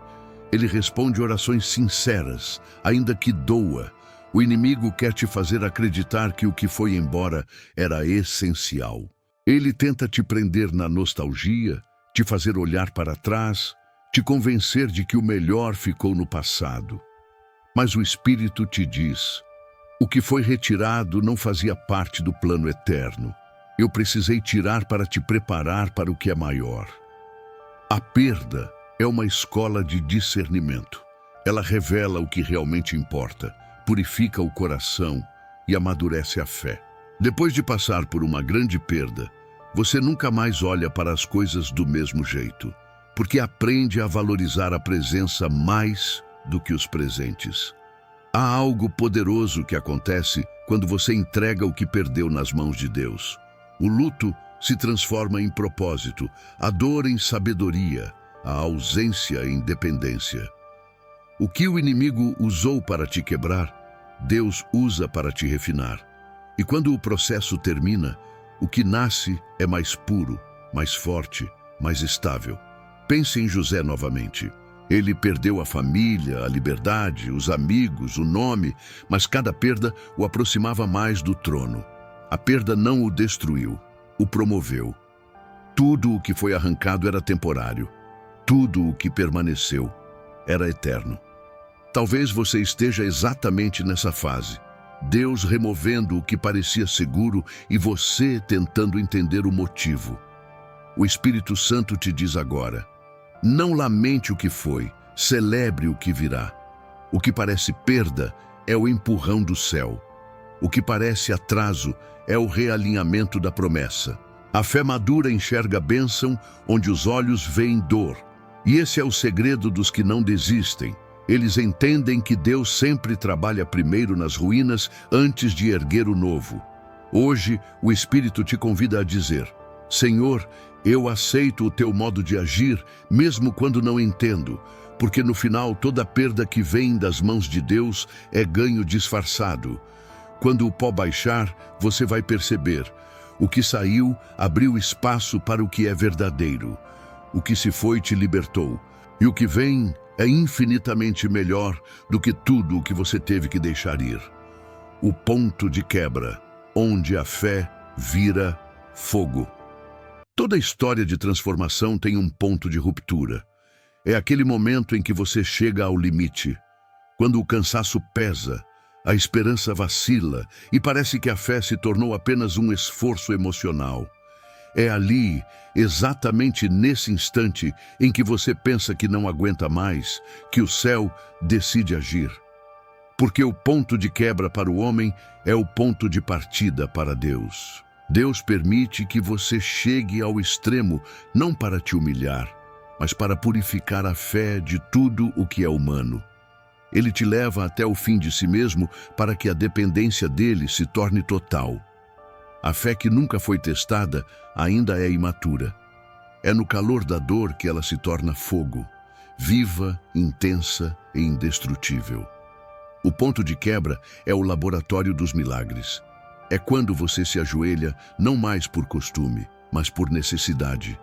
Speaker 1: Ele responde orações sinceras, ainda que doa. O inimigo quer te fazer acreditar que o que foi embora era essencial. Ele tenta te prender na nostalgia, te fazer olhar para trás, te convencer de que o melhor ficou no passado. Mas o Espírito te diz: o que foi retirado não fazia parte do plano eterno. Eu precisei tirar para te preparar para o que é maior. A perda é uma escola de discernimento. Ela revela o que realmente importa, purifica o coração e amadurece a fé. Depois de passar por uma grande perda, você nunca mais olha para as coisas do mesmo jeito, porque aprende a valorizar a presença mais do que os presentes. Há algo poderoso que acontece quando você entrega o que perdeu nas mãos de Deus. O luto se transforma em propósito, a dor em sabedoria, a ausência em dependência. O que o inimigo usou para te quebrar, Deus usa para te refinar. E quando o processo termina, o que nasce é mais puro, mais forte, mais estável. Pense em José novamente. Ele perdeu a família, a liberdade, os amigos, o nome, mas cada perda o aproximava mais do trono. A perda não o destruiu, o promoveu. Tudo o que foi arrancado era temporário. Tudo o que permaneceu era eterno. Talvez você esteja exatamente nessa fase. Deus removendo o que parecia seguro e você tentando entender o motivo. O Espírito Santo te diz agora: não lamente o que foi, celebre o que virá. O que parece perda é o empurrão do céu. O que parece atraso é o realinhamento da promessa. A fé madura enxerga a bênção onde os olhos veem dor. E esse é o segredo dos que não desistem. Eles entendem que Deus sempre trabalha primeiro nas ruínas antes de erguer o novo. Hoje, o Espírito te convida a dizer: Senhor, eu aceito o teu modo de agir, mesmo quando não entendo, porque no final toda perda que vem das mãos de Deus é ganho disfarçado. Quando o pó baixar, você vai perceber: o que saiu abriu espaço para o que é verdadeiro. O que se foi te libertou. E o que vem é infinitamente melhor do que tudo o que você teve que deixar ir. O ponto de quebra, onde a fé vira fogo. Toda história de transformação tem um ponto de ruptura. É aquele momento em que você chega ao limite, quando o cansaço pesa, a esperança vacila e parece que a fé se tornou apenas um esforço emocional. É ali, exatamente nesse instante em que você pensa que não aguenta mais, que o céu decide agir. Porque o ponto de quebra para o homem é o ponto de partida para Deus. Deus permite que você chegue ao extremo, não para te humilhar, mas para purificar a fé de tudo o que é humano. Ele te leva até o fim de si mesmo para que a dependência dele se torne total. A fé que nunca foi testada ainda é imatura. É no calor da dor que ela se torna fogo, viva, intensa e indestrutível. O ponto de quebra é o laboratório dos milagres. É quando você se ajoelha não mais por costume, mas por necessidade.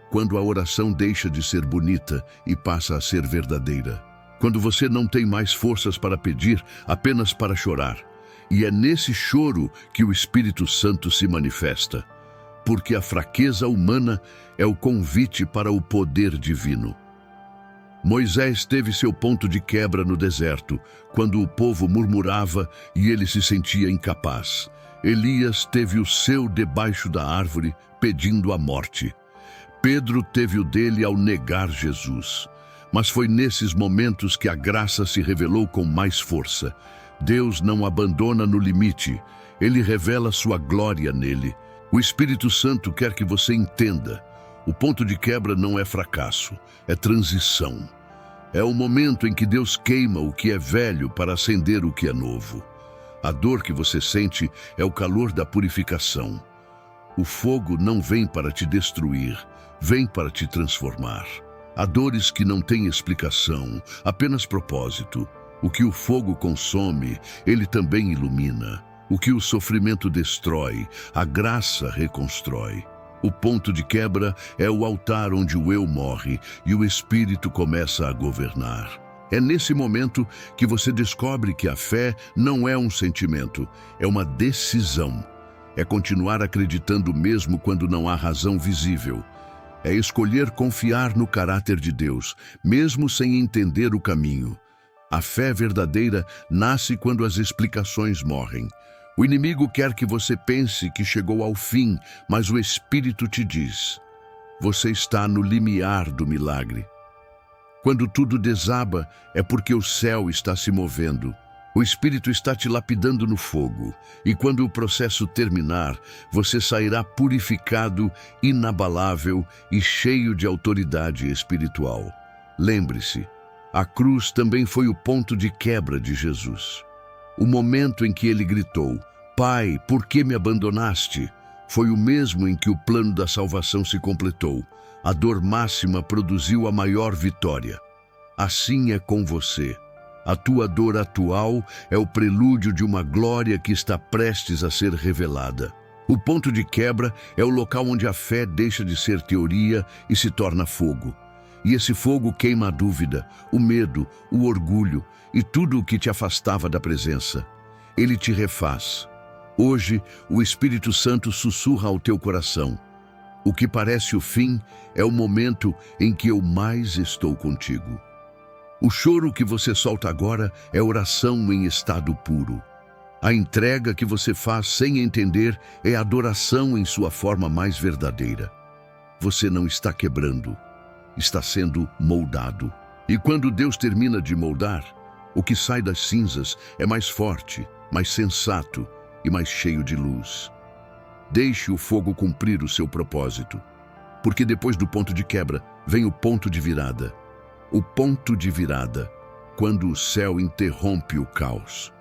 Speaker 1: Quando a oração deixa de ser bonita e passa a ser verdadeira. Quando você não tem mais forças para pedir, apenas para chorar. E é nesse choro que o Espírito Santo se manifesta. Porque a fraqueza humana é o convite para o poder divino. Moisés teve seu ponto de quebra no deserto, quando o povo murmurava e ele se sentia incapaz. Elias teve o seu debaixo da árvore, pedindo a morte. Pedro teve o dele ao negar Jesus. Mas foi nesses momentos que a graça se revelou com mais força. Deus não abandona no limite, Ele revela sua glória nele. O Espírito Santo quer que você entenda. O ponto de quebra não é fracasso, é transição. É o momento em que Deus queima o que é velho para acender o que é novo. A dor que você sente é o calor da purificação. O fogo não vem para te destruir, vem para te transformar. Há dores que não têm explicação, apenas propósito. O que o fogo consome, ele também ilumina. O que o sofrimento destrói, a graça reconstrói. O ponto de quebra é o altar onde o eu morre e o espírito começa a governar. É nesse momento que você descobre que a fé não é um sentimento, é uma decisão. É continuar acreditando mesmo quando não há razão visível. É escolher confiar no caráter de Deus, mesmo sem entender o caminho. A fé verdadeira nasce quando as explicações morrem. O inimigo quer que você pense que chegou ao fim, mas o Espírito te diz: você está no limiar do milagre. Quando tudo desaba, é porque o céu está se movendo. O Espírito está te lapidando no fogo, e quando o processo terminar, você sairá purificado, inabalável e cheio de autoridade espiritual. Lembre-se, a cruz também foi o ponto de quebra de Jesus. O momento em que ele gritou: Pai, por que me abandonaste? Foi o mesmo em que o plano da salvação se completou. A dor máxima produziu a maior vitória. Assim é com você. A tua dor atual é o prelúdio de uma glória que está prestes a ser revelada. O ponto de quebra é o local onde a fé deixa de ser teoria e se torna fogo. E esse fogo queima a dúvida, o medo, o orgulho e tudo o que te afastava da presença. Ele te refaz. Hoje, o Espírito Santo sussurra ao teu coração: o que parece o fim é o momento em que eu mais estou contigo. O choro que você solta agora é oração em estado puro. A entrega que você faz sem entender é adoração em sua forma mais verdadeira. Você não está quebrando, está sendo moldado. E quando Deus termina de moldar, o que sai das cinzas é mais forte, mais sensato e mais cheio de luz. Deixe o fogo cumprir o seu propósito, porque depois do ponto de quebra vem o ponto de virada. O ponto de virada, quando o céu interrompe o caos.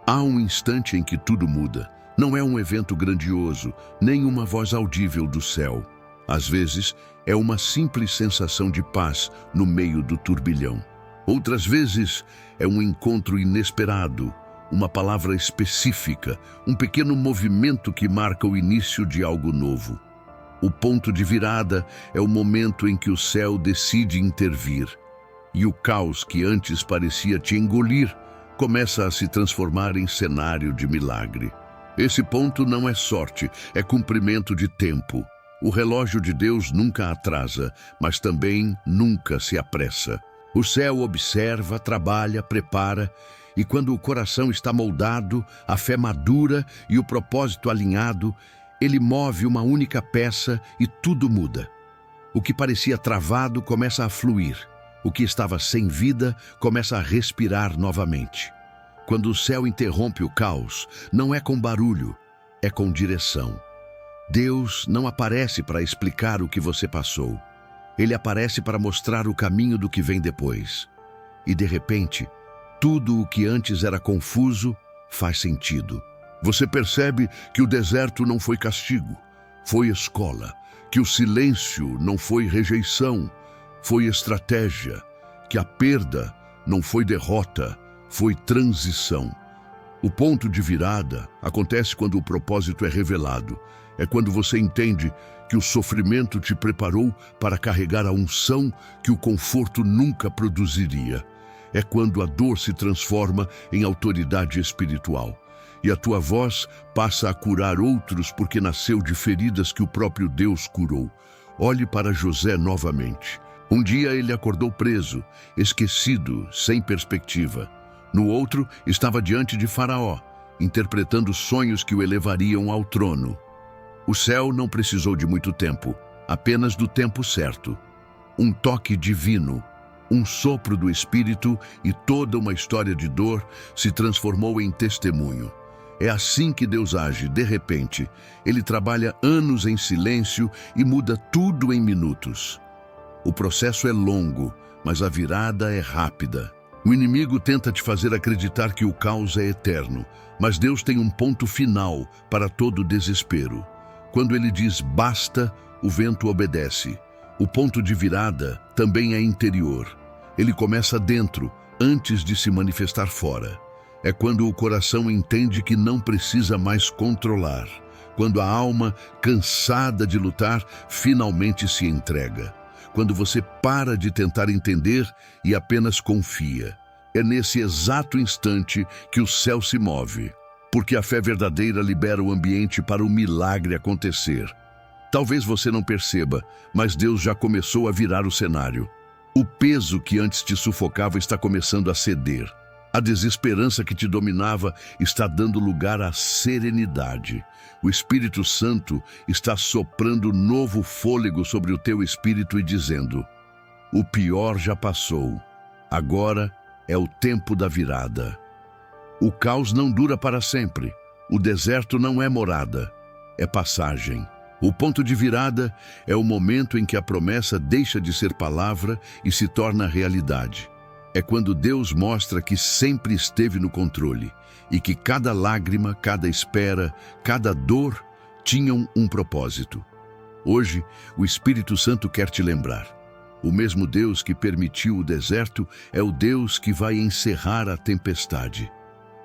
Speaker 1: Há um instante em que tudo muda. Não é um evento grandioso, nem uma voz audível do céu. Às vezes, é uma simples sensação de paz no meio do turbilhão. Outras vezes, é um encontro inesperado, uma palavra específica, um pequeno movimento que marca o início de algo novo. O ponto de virada é o momento em que o céu decide intervir e o caos que antes parecia te engolir começa a se transformar em cenário de milagre. Esse ponto não é sorte, é cumprimento de tempo. O relógio de Deus nunca atrasa, mas também nunca se apressa. O céu observa, trabalha, prepara, e quando o coração está moldado, a fé madura e o propósito alinhado, ele move uma única peça e tudo muda. O que parecia travado começa a fluir. O que estava sem vida começa a respirar novamente. Quando o céu interrompe o caos, não é com barulho, é com direção. Deus não aparece para explicar o que você passou. Ele aparece para mostrar o caminho do que vem depois. E de repente, tudo o que antes era confuso faz sentido. Você percebe que o deserto não foi castigo, foi escola, que o silêncio não foi rejeição, foi estratégia, que a perda não foi derrota, foi transição. O ponto de virada acontece quando o propósito é revelado. É quando você entende que o sofrimento te preparou para carregar a unção que o conforto nunca produziria. É quando a dor se transforma em autoridade espiritual. E a tua voz passa a curar outros porque nasceu de feridas que o próprio Deus curou. Olhe para José novamente. Um dia ele acordou preso, esquecido, sem perspectiva. No outro, estava diante de Faraó, interpretando sonhos que o elevariam ao trono. O céu não precisou de muito tempo, apenas do tempo certo. Um toque divino, um sopro do Espírito e toda uma história de dor se transformou em testemunho. É assim que Deus age, de repente. Ele trabalha anos em silêncio e muda tudo em minutos. O processo é longo, mas a virada é rápida. O inimigo tenta te fazer acreditar que o caos é eterno, mas Deus tem um ponto final para todo desespero. Quando ele diz basta, o vento obedece. O ponto de virada também é interior. Ele começa dentro, antes de se manifestar fora. É quando o coração entende que não precisa mais controlar. Quando a alma, cansada de lutar, finalmente se entrega. Quando você para de tentar entender e apenas confia. É nesse exato instante que o céu se move, porque a fé verdadeira libera o ambiente para o milagre acontecer. Talvez você não perceba, mas Deus já começou a virar o cenário. O peso que antes te sufocava está começando a ceder. A desesperança que te dominava está dando lugar à serenidade. O Espírito Santo está soprando novo fôlego sobre o teu espírito e dizendo: o pior já passou, agora é o tempo da virada. O caos não dura para sempre. O deserto não é morada, é passagem. O ponto de virada é o momento em que a promessa deixa de ser palavra e se torna realidade. É quando Deus mostra que sempre esteve no controle e que cada lágrima, cada espera, cada dor tinham um propósito. Hoje, o Espírito Santo quer te lembrar. O mesmo Deus que permitiu o deserto é o Deus que vai encerrar a tempestade.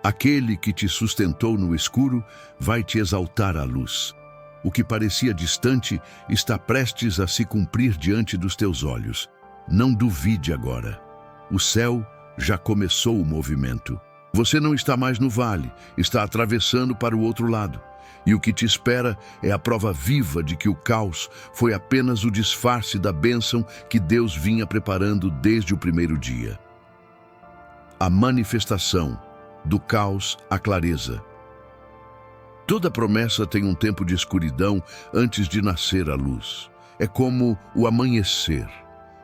Speaker 1: Aquele que te sustentou no escuro vai te exaltar à luz. O que parecia distante está prestes a se cumprir diante dos teus olhos. Não duvide agora. O céu já começou o movimento. Você não está mais no vale, está atravessando para o outro lado. E o que te espera é a prova viva de que o caos foi apenas o disfarce da bênção que Deus vinha preparando desde o primeiro dia. A manifestação do caos à clareza. Toda promessa tem um tempo de escuridão antes de nascer a luz. É como o amanhecer.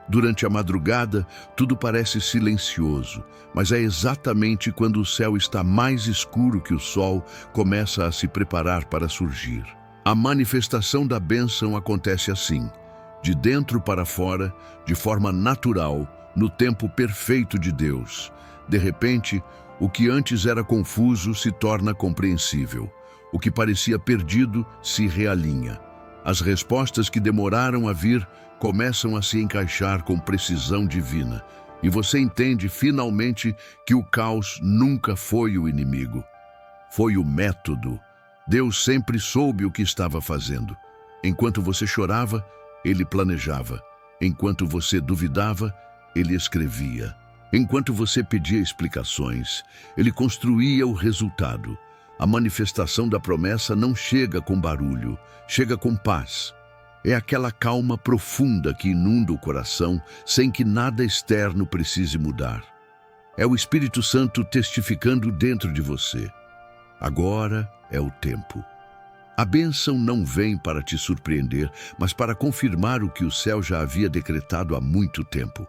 Speaker 1: Durante a madrugada, tudo parece silencioso, mas é exatamente quando o céu está mais escuro que o sol começa a se preparar para surgir. A manifestação da bênção acontece assim, de dentro para fora, de forma natural, no tempo perfeito de Deus. De repente, o que antes era confuso se torna compreensível. O que parecia perdido se realinha. As respostas que demoraram a vir começam a se encaixar com precisão divina. E você entende finalmente que o caos nunca foi o inimigo. Foi o método. Deus sempre soube o que estava fazendo. Enquanto você chorava, ele planejava. Enquanto você duvidava, ele escrevia. Enquanto você pedia explicações, ele construía o resultado. A manifestação da promessa não chega com barulho, chega com paz. É aquela calma profunda que inunda o coração sem que nada externo precise mudar. É o Espírito Santo testificando dentro de você. Agora é o tempo. A bênção não vem para te surpreender, mas para confirmar o que o céu já havia decretado há muito tempo.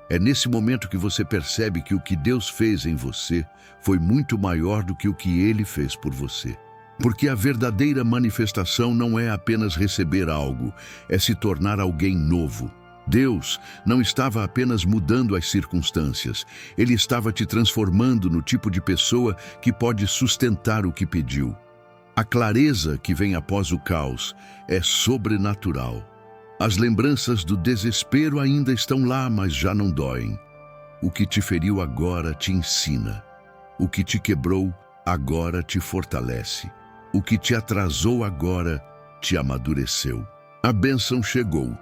Speaker 1: É nesse momento que você percebe que o que Deus fez em você foi muito maior do que o que Ele fez por você. Porque a verdadeira manifestação não é apenas receber algo, é se tornar alguém novo. Deus não estava apenas mudando as circunstâncias, Ele estava te transformando no tipo de pessoa que pode sustentar o que pediu. A clareza que vem após o caos é sobrenatural. As lembranças do desespero ainda estão lá, mas já não doem. O que te feriu agora te ensina. O que te quebrou agora te fortalece. O que te atrasou agora te amadureceu. A bênção chegou,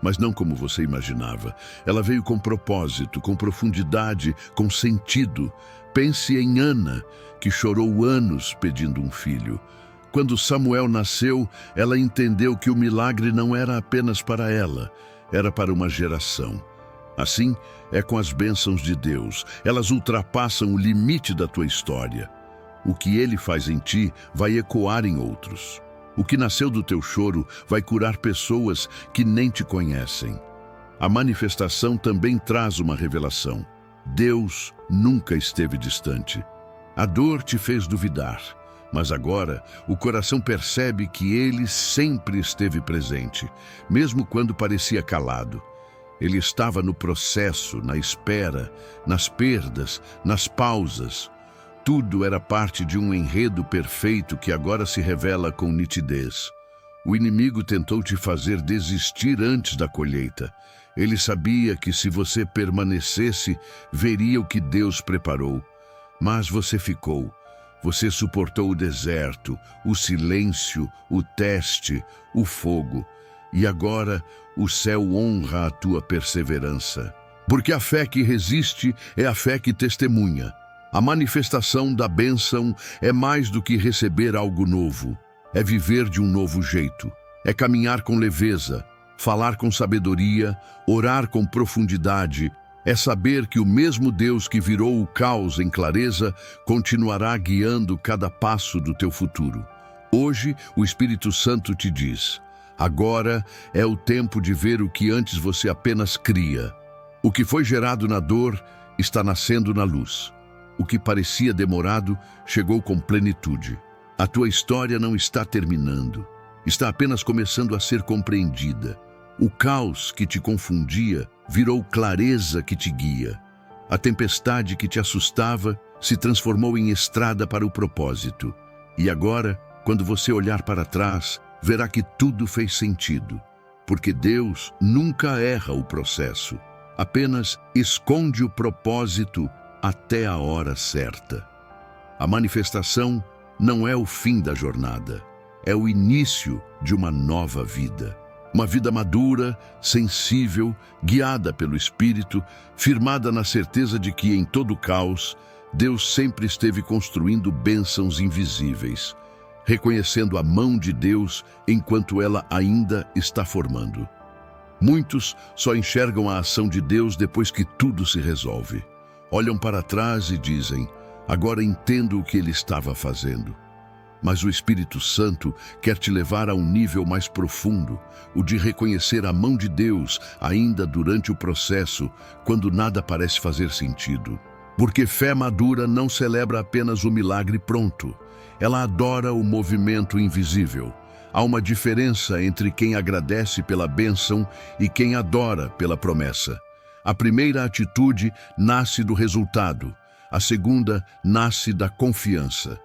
Speaker 1: mas não como você imaginava. Ela veio com propósito, com profundidade, com sentido. Pense em Ana, que chorou anos pedindo um filho. Quando Samuel nasceu, ela entendeu que o milagre não era apenas para ela, era para uma geração. Assim, é com as bênçãos de Deus. Elas ultrapassam o limite da tua história. O que Ele faz em ti vai ecoar em outros. O que nasceu do teu choro vai curar pessoas que nem te conhecem. A manifestação também traz uma revelação. Deus nunca esteve distante. A dor te fez duvidar. Mas agora, o coração percebe que Ele sempre esteve presente, mesmo quando parecia calado. Ele estava no processo, na espera, nas perdas, nas pausas. Tudo era parte de um enredo perfeito que agora se revela com nitidez. O inimigo tentou te fazer desistir antes da colheita. Ele sabia que se você permanecesse, veria o que Deus preparou. Mas você ficou. Você suportou o deserto, o silêncio, o teste, o fogo. E agora o céu honra a tua perseverança. Porque a fé que resiste é a fé que testemunha. A manifestação da bênção é mais do que receber algo novo. É viver de um novo jeito. É caminhar com leveza, falar com sabedoria, orar com profundidade. É saber que o mesmo Deus que virou o caos em clareza continuará guiando cada passo do teu futuro. Hoje, o Espírito Santo te diz: agora é o tempo de ver o que antes você apenas cria. O que foi gerado na dor está nascendo na luz. O que parecia demorado chegou com plenitude. A tua história não está terminando. Está apenas começando a ser compreendida. O caos que te confundia virou clareza que te guia. A tempestade que te assustava se transformou em estrada para o propósito. E agora, quando você olhar para trás, verá que tudo fez sentido. Porque Deus nunca erra o processo, apenas esconde o propósito até a hora certa. A manifestação não é o fim da jornada, é o início de uma nova vida. Uma vida madura, sensível, guiada pelo Espírito, firmada na certeza de que em todo caos, Deus sempre esteve construindo bênçãos invisíveis, reconhecendo a mão de Deus enquanto ela ainda está formando. Muitos só enxergam a ação de Deus depois que tudo se resolve. Olham para trás e dizem: agora entendo o que Ele estava fazendo. Mas o Espírito Santo quer te levar a um nível mais profundo, o de reconhecer a mão de Deus ainda durante o processo, quando nada parece fazer sentido. Porque fé madura não celebra apenas o milagre pronto, ela adora o movimento invisível. Há uma diferença entre quem agradece pela bênção e quem adora pela promessa. A primeira atitude nasce do resultado, a segunda nasce da confiança.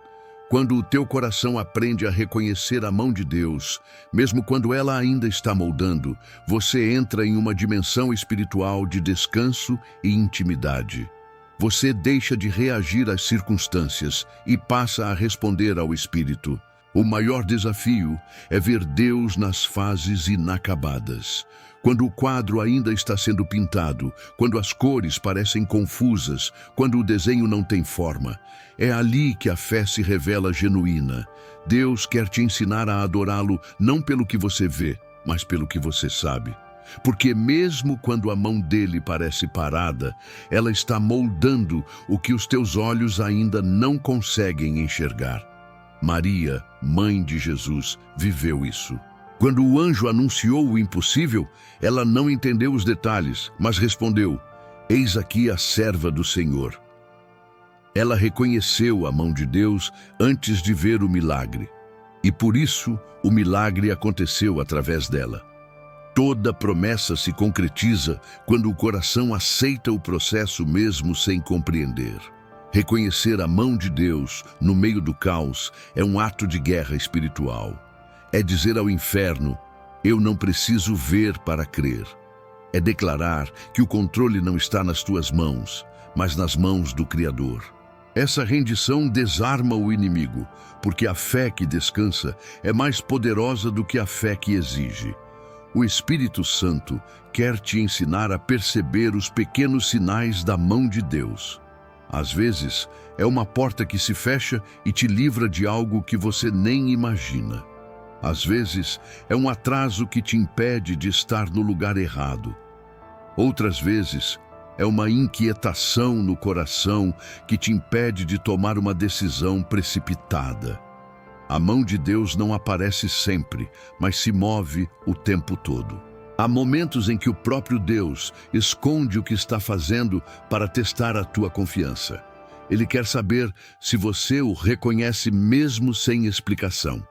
Speaker 1: Quando o teu coração aprende a reconhecer a mão de Deus, mesmo quando ela ainda está moldando, você entra em uma dimensão espiritual de descanso e intimidade. Você deixa de reagir às circunstâncias e passa a responder ao Espírito. O maior desafio é ver Deus nas fases inacabadas. Quando o quadro ainda está sendo pintado, quando as cores parecem confusas, quando o desenho não tem forma. É ali que a fé se revela genuína. Deus quer te ensinar a adorá-lo não pelo que você vê, mas pelo que você sabe. Porque mesmo quando a mão dele parece parada, ela está moldando o que os teus olhos ainda não conseguem enxergar. Maria, mãe de Jesus, viveu isso. Quando o anjo anunciou o impossível, ela não entendeu os detalhes, mas respondeu: "Eis aqui a serva do Senhor." Ela reconheceu a mão de Deus antes de ver o milagre. E por isso, o milagre aconteceu através dela. Toda promessa se concretiza quando o coração aceita o processo mesmo sem compreender. Reconhecer a mão de Deus no meio do caos é um ato de guerra espiritual. É dizer ao inferno: "Eu não preciso ver para crer." É declarar que o controle não está nas tuas mãos, mas nas mãos do Criador. Essa rendição desarma o inimigo, porque a fé que descansa é mais poderosa do que a fé que exige. O Espírito Santo quer te ensinar a perceber os pequenos sinais da mão de Deus. Às vezes, é uma porta que se fecha e te livra de algo que você nem imagina. Às vezes, é um atraso que te impede de estar no lugar errado. Outras vezes, é uma inquietação no coração que te impede de tomar uma decisão precipitada. A mão de Deus não aparece sempre, mas se move o tempo todo. Há momentos em que o próprio Deus esconde o que está fazendo para testar a tua confiança. Ele quer saber se você o reconhece mesmo sem explicação.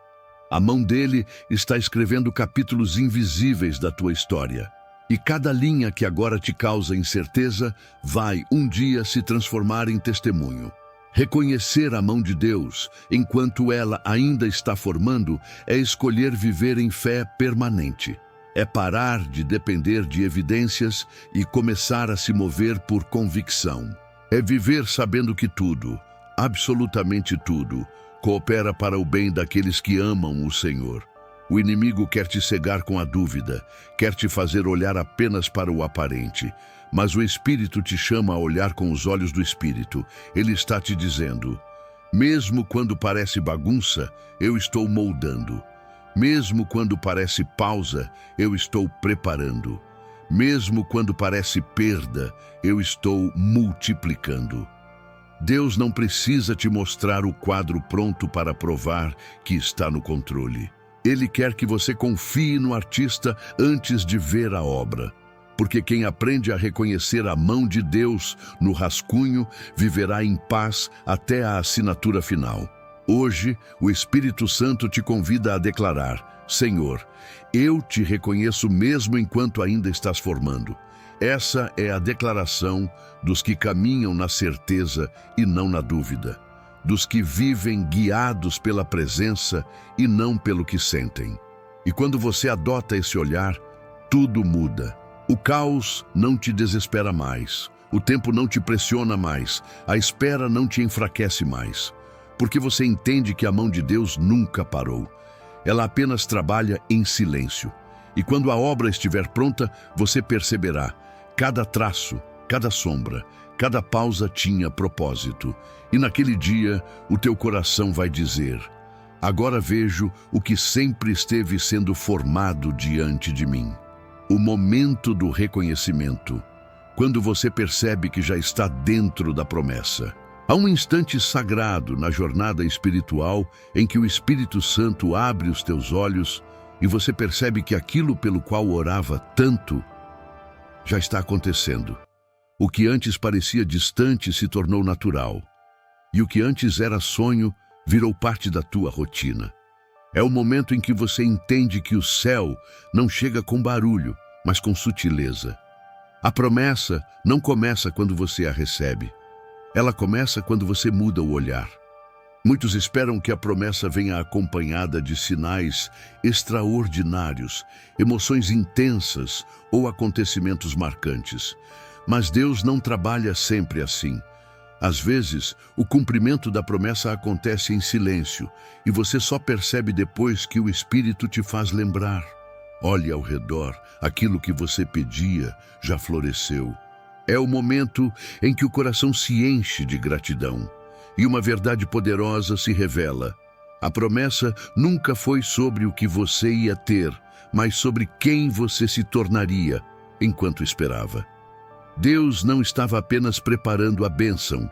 Speaker 1: A mão dele está escrevendo capítulos invisíveis da tua história. E cada linha que agora te causa incerteza vai um dia se transformar em testemunho. Reconhecer a mão de Deus enquanto ela ainda está formando é escolher viver em fé permanente. É parar de depender de evidências e começar a se mover por convicção. É viver sabendo que tudo, absolutamente tudo, coopera para o bem daqueles que amam o Senhor. O inimigo quer te cegar com a dúvida, quer te fazer olhar apenas para o aparente, mas o Espírito te chama a olhar com os olhos do Espírito. Ele está te dizendo: mesmo quando parece bagunça, eu estou moldando. Mesmo quando parece pausa, eu estou preparando. Mesmo quando parece perda, eu estou multiplicando. Deus não precisa te mostrar o quadro pronto para provar que está no controle. Ele quer que você confie no artista antes de ver a obra. Porque quem aprende a reconhecer a mão de Deus no rascunho viverá em paz até a assinatura final. Hoje, o Espírito Santo te convida a declarar: Senhor, eu te reconheço mesmo enquanto ainda estás formando. Essa é a declaração dos que caminham na certeza e não na dúvida, dos que vivem guiados pela presença e não pelo que sentem. E quando você adota esse olhar, tudo muda. O caos não te desespera mais, o tempo não te pressiona mais, a espera não te enfraquece mais, porque você entende que a mão de Deus nunca parou. Ela apenas trabalha em silêncio. E quando a obra estiver pronta, você perceberá: cada traço, cada sombra, cada pausa tinha propósito. E naquele dia, o teu coração vai dizer: agora vejo o que sempre esteve sendo formado diante de mim. O momento do reconhecimento, quando você percebe que já está dentro da promessa. Há um instante sagrado na jornada espiritual em que o Espírito Santo abre os teus olhos e você percebe que aquilo pelo qual orava tanto já está acontecendo. O que antes parecia distante se tornou natural. E o que antes era sonho virou parte da tua rotina. É o momento em que você entende que o céu não chega com barulho, mas com sutileza. A promessa não começa quando você a recebe. Ela começa quando você muda o olhar. Muitos esperam que a promessa venha acompanhada de sinais extraordinários, emoções intensas ou acontecimentos marcantes. Mas Deus não trabalha sempre assim. Às vezes, o cumprimento da promessa acontece em silêncio e você só percebe depois que o Espírito te faz lembrar. Olhe ao redor, aquilo que você pedia já floresceu. É o momento em que o coração se enche de gratidão e uma verdade poderosa se revela. A promessa nunca foi sobre o que você ia ter, mas sobre quem você se tornaria enquanto esperava. Deus não estava apenas preparando a bênção,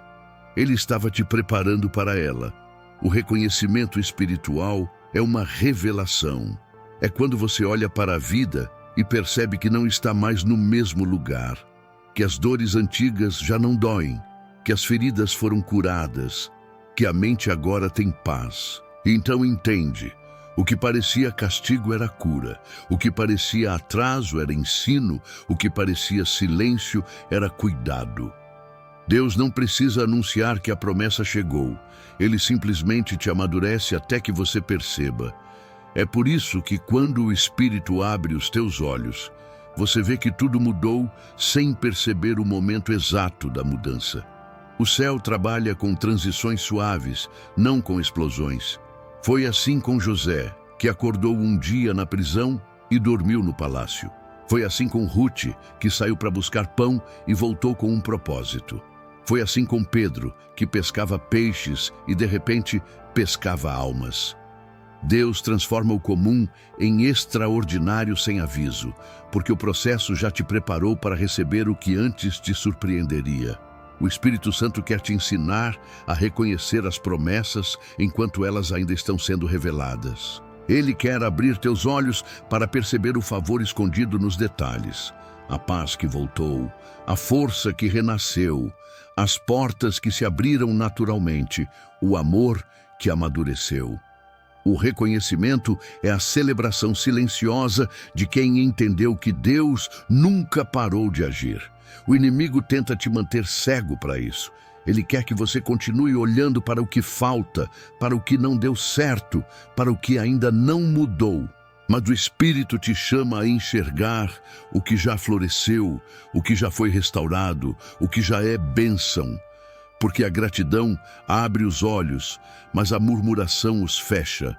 Speaker 1: Ele estava te preparando para ela. O reconhecimento espiritual é uma revelação. É quando você olha para a vida e percebe que não está mais no mesmo lugar, que as dores antigas já não doem, que as feridas foram curadas, que a mente agora tem paz. Então entende, o que parecia castigo era cura, o que parecia atraso era ensino, o que parecia silêncio era cuidado. Deus não precisa anunciar que a promessa chegou, Ele simplesmente te amadurece até que você perceba. É por isso que quando o Espírito abre os teus olhos, você vê que tudo mudou sem perceber o momento exato da mudança. O céu trabalha com transições suaves, não com explosões. Foi assim com José, que acordou um dia na prisão e dormiu no palácio. Foi assim com Ruth, que saiu para buscar pão e voltou com um propósito. Foi assim com Pedro, que pescava peixes e de repente pescava almas. Deus transforma o comum em extraordinário sem aviso, porque o processo já te preparou para receber o que antes te surpreenderia. O Espírito Santo quer te ensinar a reconhecer as promessas enquanto elas ainda estão sendo reveladas. Ele quer abrir teus olhos para perceber o favor escondido nos detalhes, a paz que voltou, a força que renasceu, as portas que se abriram naturalmente, o amor que amadureceu. O reconhecimento é a celebração silenciosa de quem entendeu que Deus nunca parou de agir. O inimigo tenta te manter cego para isso. Ele quer que você continue olhando para o que falta, para o que não deu certo, para o que ainda não mudou. Mas o Espírito te chama a enxergar o que já floresceu, o que já foi restaurado, o que já é bênção. Porque a gratidão abre os olhos, mas a murmuração os fecha.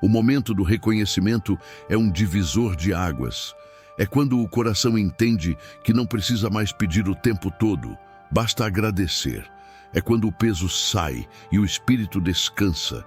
Speaker 1: O momento do reconhecimento é um divisor de águas. É quando o coração entende que não precisa mais pedir o tempo todo, basta agradecer. É quando o peso sai e o espírito descansa.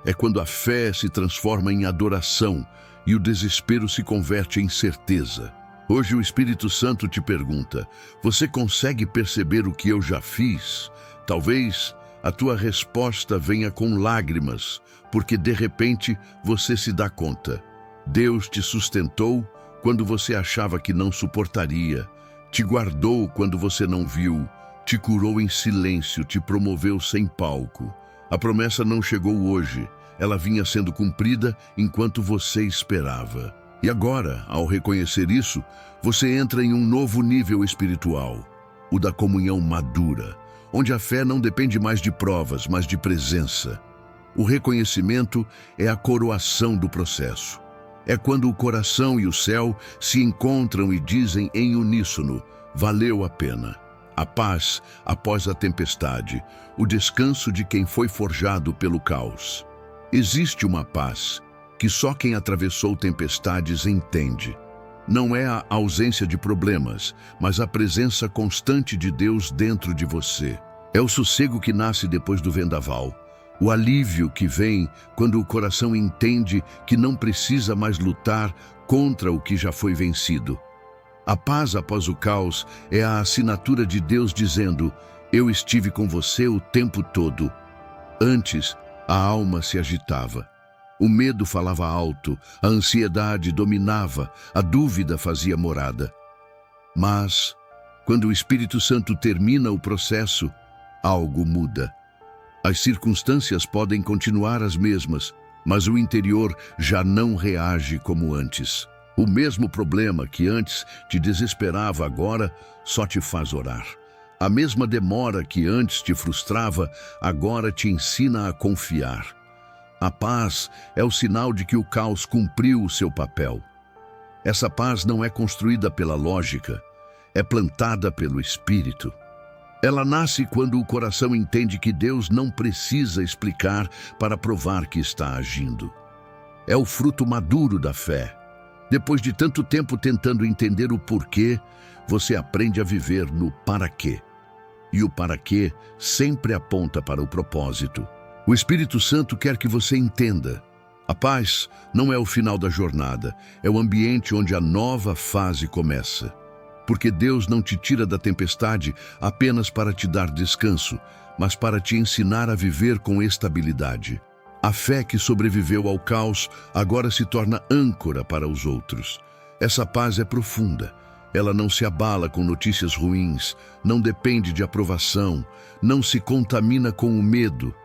Speaker 1: É quando a fé se transforma em adoração e o desespero se converte em certeza. Hoje o Espírito Santo te pergunta: você consegue perceber o que eu já fiz? Talvez a tua resposta venha com lágrimas, porque de repente você se dá conta. Deus te sustentou quando você achava que não suportaria, te guardou quando você não viu, te curou em silêncio, te promoveu sem palco. A promessa não chegou hoje, ela vinha sendo cumprida enquanto você esperava. E agora, ao reconhecer isso, você entra em um novo nível espiritual, o da comunhão madura, onde a fé não depende mais de provas, mas de presença. O reconhecimento é a coroação do processo. É quando o coração e o céu se encontram e dizem em uníssono: valeu a pena. A paz após a tempestade, o descanso de quem foi forjado pelo caos. Existe uma paz que só quem atravessou tempestades entende. Não é a ausência de problemas, mas a presença constante de Deus dentro de você. É o sossego que nasce depois do vendaval. O alívio que vem quando o coração entende que não precisa mais lutar contra o que já foi vencido. A paz após o caos é a assinatura de Deus dizendo: eu estive com você o tempo todo. Antes, a alma se agitava. O medo falava alto, a ansiedade dominava, a dúvida fazia morada. Mas, quando o Espírito Santo termina o processo, algo muda. As circunstâncias podem continuar as mesmas, mas o interior já não reage como antes. O mesmo problema que antes te desesperava agora só te faz orar. A mesma demora que antes te frustrava agora te ensina a confiar. A paz é o sinal de que o caos cumpriu o seu papel. Essa paz não é construída pela lógica, é plantada pelo Espírito. Ela nasce quando o coração entende que Deus não precisa explicar para provar que está agindo. É o fruto maduro da fé. Depois de tanto tempo tentando entender o porquê, você aprende a viver no para quê. E o para quê sempre aponta para o propósito. O Espírito Santo quer que você entenda. A paz não é o final da jornada, é o ambiente onde a nova fase começa. Porque Deus não te tira da tempestade apenas para te dar descanso, mas para te ensinar a viver com estabilidade. A fé que sobreviveu ao caos agora se torna âncora para os outros. Essa paz é profunda. Ela não se abala com notícias ruins, não depende de aprovação, não se contamina com o medo.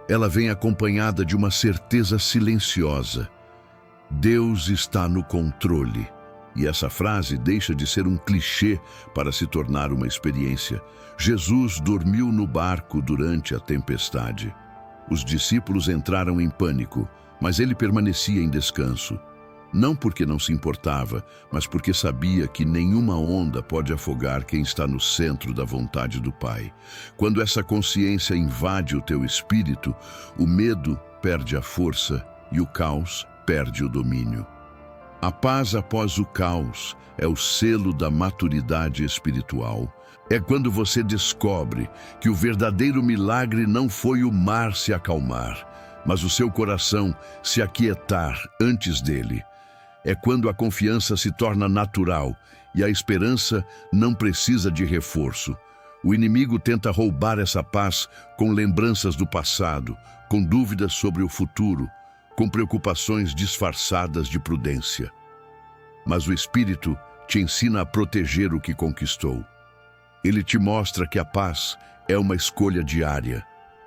Speaker 1: Ela vem acompanhada de uma certeza silenciosa. Deus está no controle. E essa frase deixa de ser um clichê para se tornar uma experiência. Jesus dormiu no barco durante a tempestade. Os discípulos entraram em pânico, mas ele permanecia em descanso. Não porque não se importava, mas porque sabia que nenhuma onda pode afogar quem está no centro da vontade do Pai. Quando essa consciência invade o teu espírito, o medo perde a força e o caos perde o domínio. A paz após o caos é o selo da maturidade espiritual. É quando você descobre que o verdadeiro milagre não foi o mar se acalmar, mas o seu coração se aquietar antes dele. É quando a confiança se torna natural e a esperança não precisa de reforço. O inimigo tenta roubar essa paz com lembranças do passado, com dúvidas sobre o futuro, com preocupações disfarçadas de prudência. Mas o Espírito te ensina a proteger o que conquistou. Ele te mostra que a paz é uma escolha diária.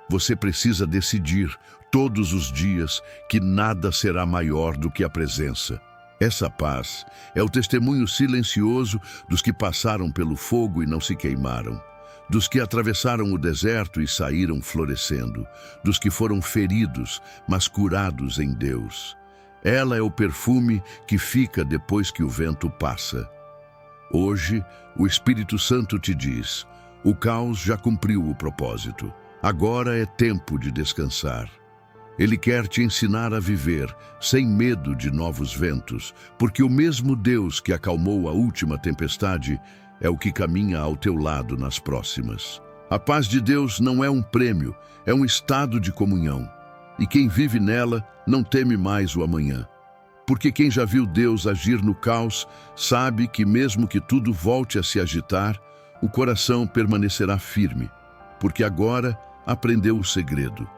Speaker 1: Você precisa decidir todos os dias que nada será maior do que a presença. Essa paz é o testemunho silencioso dos que passaram pelo fogo e não se queimaram, dos que atravessaram o deserto e saíram florescendo, dos que foram feridos, mas curados em Deus. Ela é o perfume que fica depois que o vento passa. Hoje, o Espírito Santo te diz: o caos já cumpriu o propósito. Agora é tempo de descansar. Ele quer te ensinar a viver sem medo de novos ventos, porque o mesmo Deus que acalmou a última tempestade é o que caminha ao teu lado nas próximas. A paz de Deus não é um prêmio, é um estado de comunhão. E quem vive nela não teme mais o amanhã. Porque quem já viu Deus agir no caos sabe que mesmo que tudo volte a se agitar, o coração permanecerá firme, porque agora aprendeu o segredo.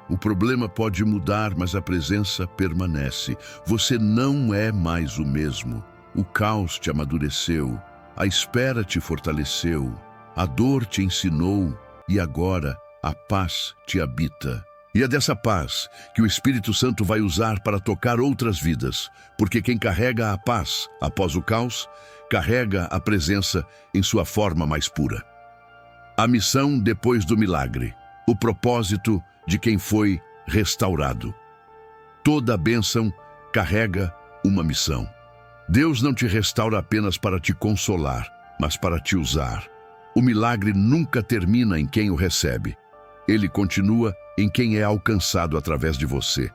Speaker 1: O problema pode mudar, mas a presença permanece. Você não é mais o mesmo. O caos te amadureceu, a espera te fortaleceu, a dor te ensinou e agora a paz te habita. E é dessa paz que o Espírito Santo vai usar para tocar outras vidas, porque quem carrega a paz após o caos, carrega a presença em sua forma mais pura. A missão depois do milagre, o propósito de quem foi restaurado. Toda bênção carrega uma missão. Deus não te restaura apenas para te consolar, mas para te usar. O milagre nunca termina em quem o recebe. Ele continua em quem é alcançado através de você.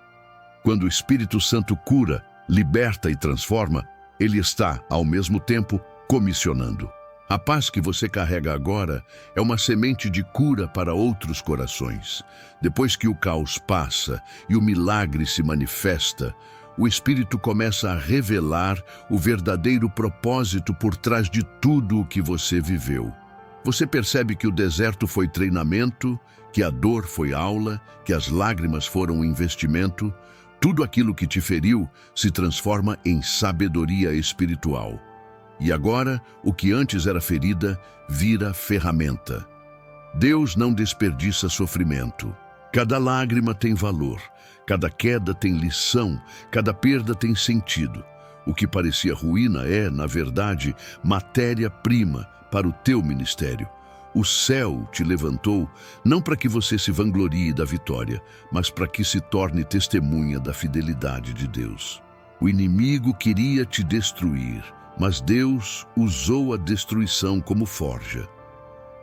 Speaker 1: Quando o Espírito Santo cura, liberta e transforma, ele está, ao mesmo tempo, comissionando. A paz que você carrega agora é uma semente de cura para outros corações. Depois que o caos passa e o milagre se manifesta, o Espírito começa a revelar o verdadeiro propósito por trás de tudo o que você viveu. Você percebe que o deserto foi treinamento, que a dor foi aula, que as lágrimas foram investimento. Tudo aquilo que te feriu se transforma em sabedoria espiritual. E agora, o que antes era ferida, vira ferramenta. Deus não desperdiça sofrimento. Cada lágrima tem valor, cada queda tem lição, cada perda tem sentido. O que parecia ruína é, na verdade, matéria-prima para o teu ministério. O céu te levantou não para que você se vanglorie da vitória, mas para que se torne testemunha da fidelidade de Deus. O inimigo queria te destruir, mas Deus usou a destruição como forja.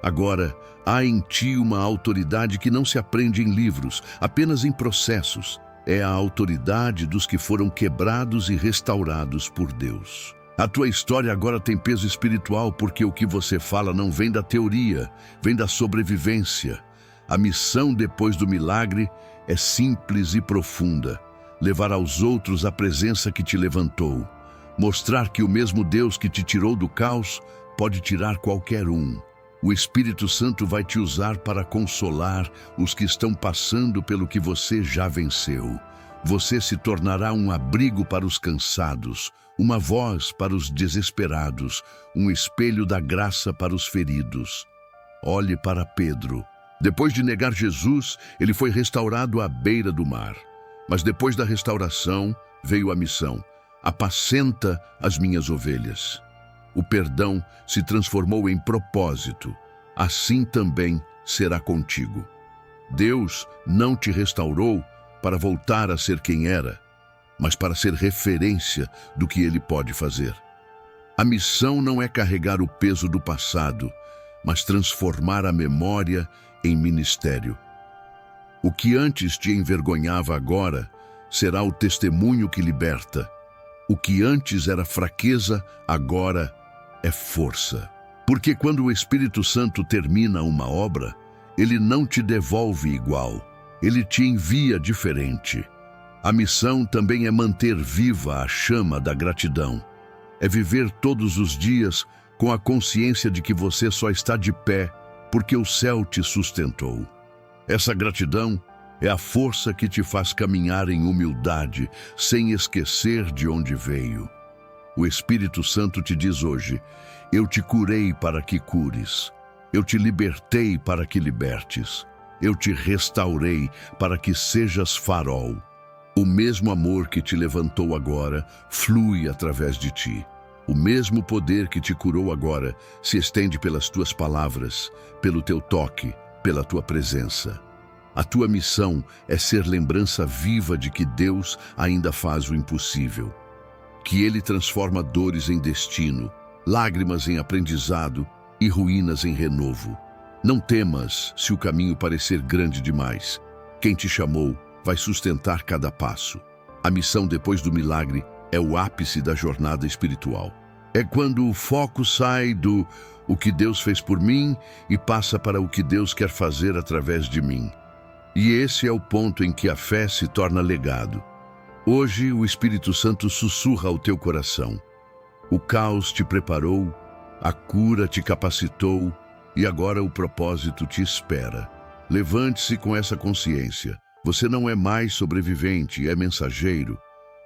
Speaker 1: Agora, há em ti uma autoridade que não se aprende em livros, apenas em processos. É a autoridade dos que foram quebrados e restaurados por Deus. A tua história agora tem peso espiritual porque o que você fala não vem da teoria, vem da sobrevivência. A missão depois do milagre é simples e profunda. Levar aos outros a presença que te levantou. Mostrar que o mesmo Deus que te tirou do caos pode tirar qualquer um. O Espírito Santo vai te usar para consolar os que estão passando pelo que você já venceu. Você se tornará um abrigo para os cansados, uma voz para os desesperados, um espelho da graça para os feridos. Olhe para Pedro. Depois de negar Jesus, ele foi restaurado à beira do mar. Mas depois da restauração, veio a missão: apacenta as minhas ovelhas. O perdão se transformou em propósito. Assim também será contigo. Deus não te restaurou para voltar a ser quem era, mas para ser referência do que Ele pode fazer. A missão não é carregar o peso do passado, mas transformar a memória em ministério. O que antes te envergonhava agora será o testemunho que liberta. O que antes era fraqueza, agora é força. Porque quando o Espírito Santo termina uma obra, ele não te devolve igual, ele te envia diferente. A missão também é manter viva a chama da gratidão. É viver todos os dias com a consciência de que você só está de pé porque o céu te sustentou. Essa gratidão é a força que te faz caminhar em humildade, sem esquecer de onde veio. O Espírito Santo te diz hoje: eu te curei para que cures. Eu te libertei para que libertes. Eu te restaurei para que sejas farol. O mesmo amor que te levantou agora flui através de ti. O mesmo poder que te curou agora se estende pelas tuas palavras, pelo teu toque, pela tua presença. A tua missão é ser lembrança viva de que Deus ainda faz o impossível. Que Ele transforma dores em destino, lágrimas em aprendizado e ruínas em renovo. Não temas se o caminho parecer grande demais. Quem te chamou vai sustentar cada passo. A missão depois do milagre é o ápice da jornada espiritual. É quando o foco sai do o que Deus fez por mim e passa para o que Deus quer fazer através de mim. E esse é o ponto em que a fé se torna legado. Hoje o Espírito Santo sussurra ao teu coração. O caos te preparou, a cura te capacitou e agora o propósito te espera. Levante-se com essa consciência. Você não é mais sobrevivente, é mensageiro.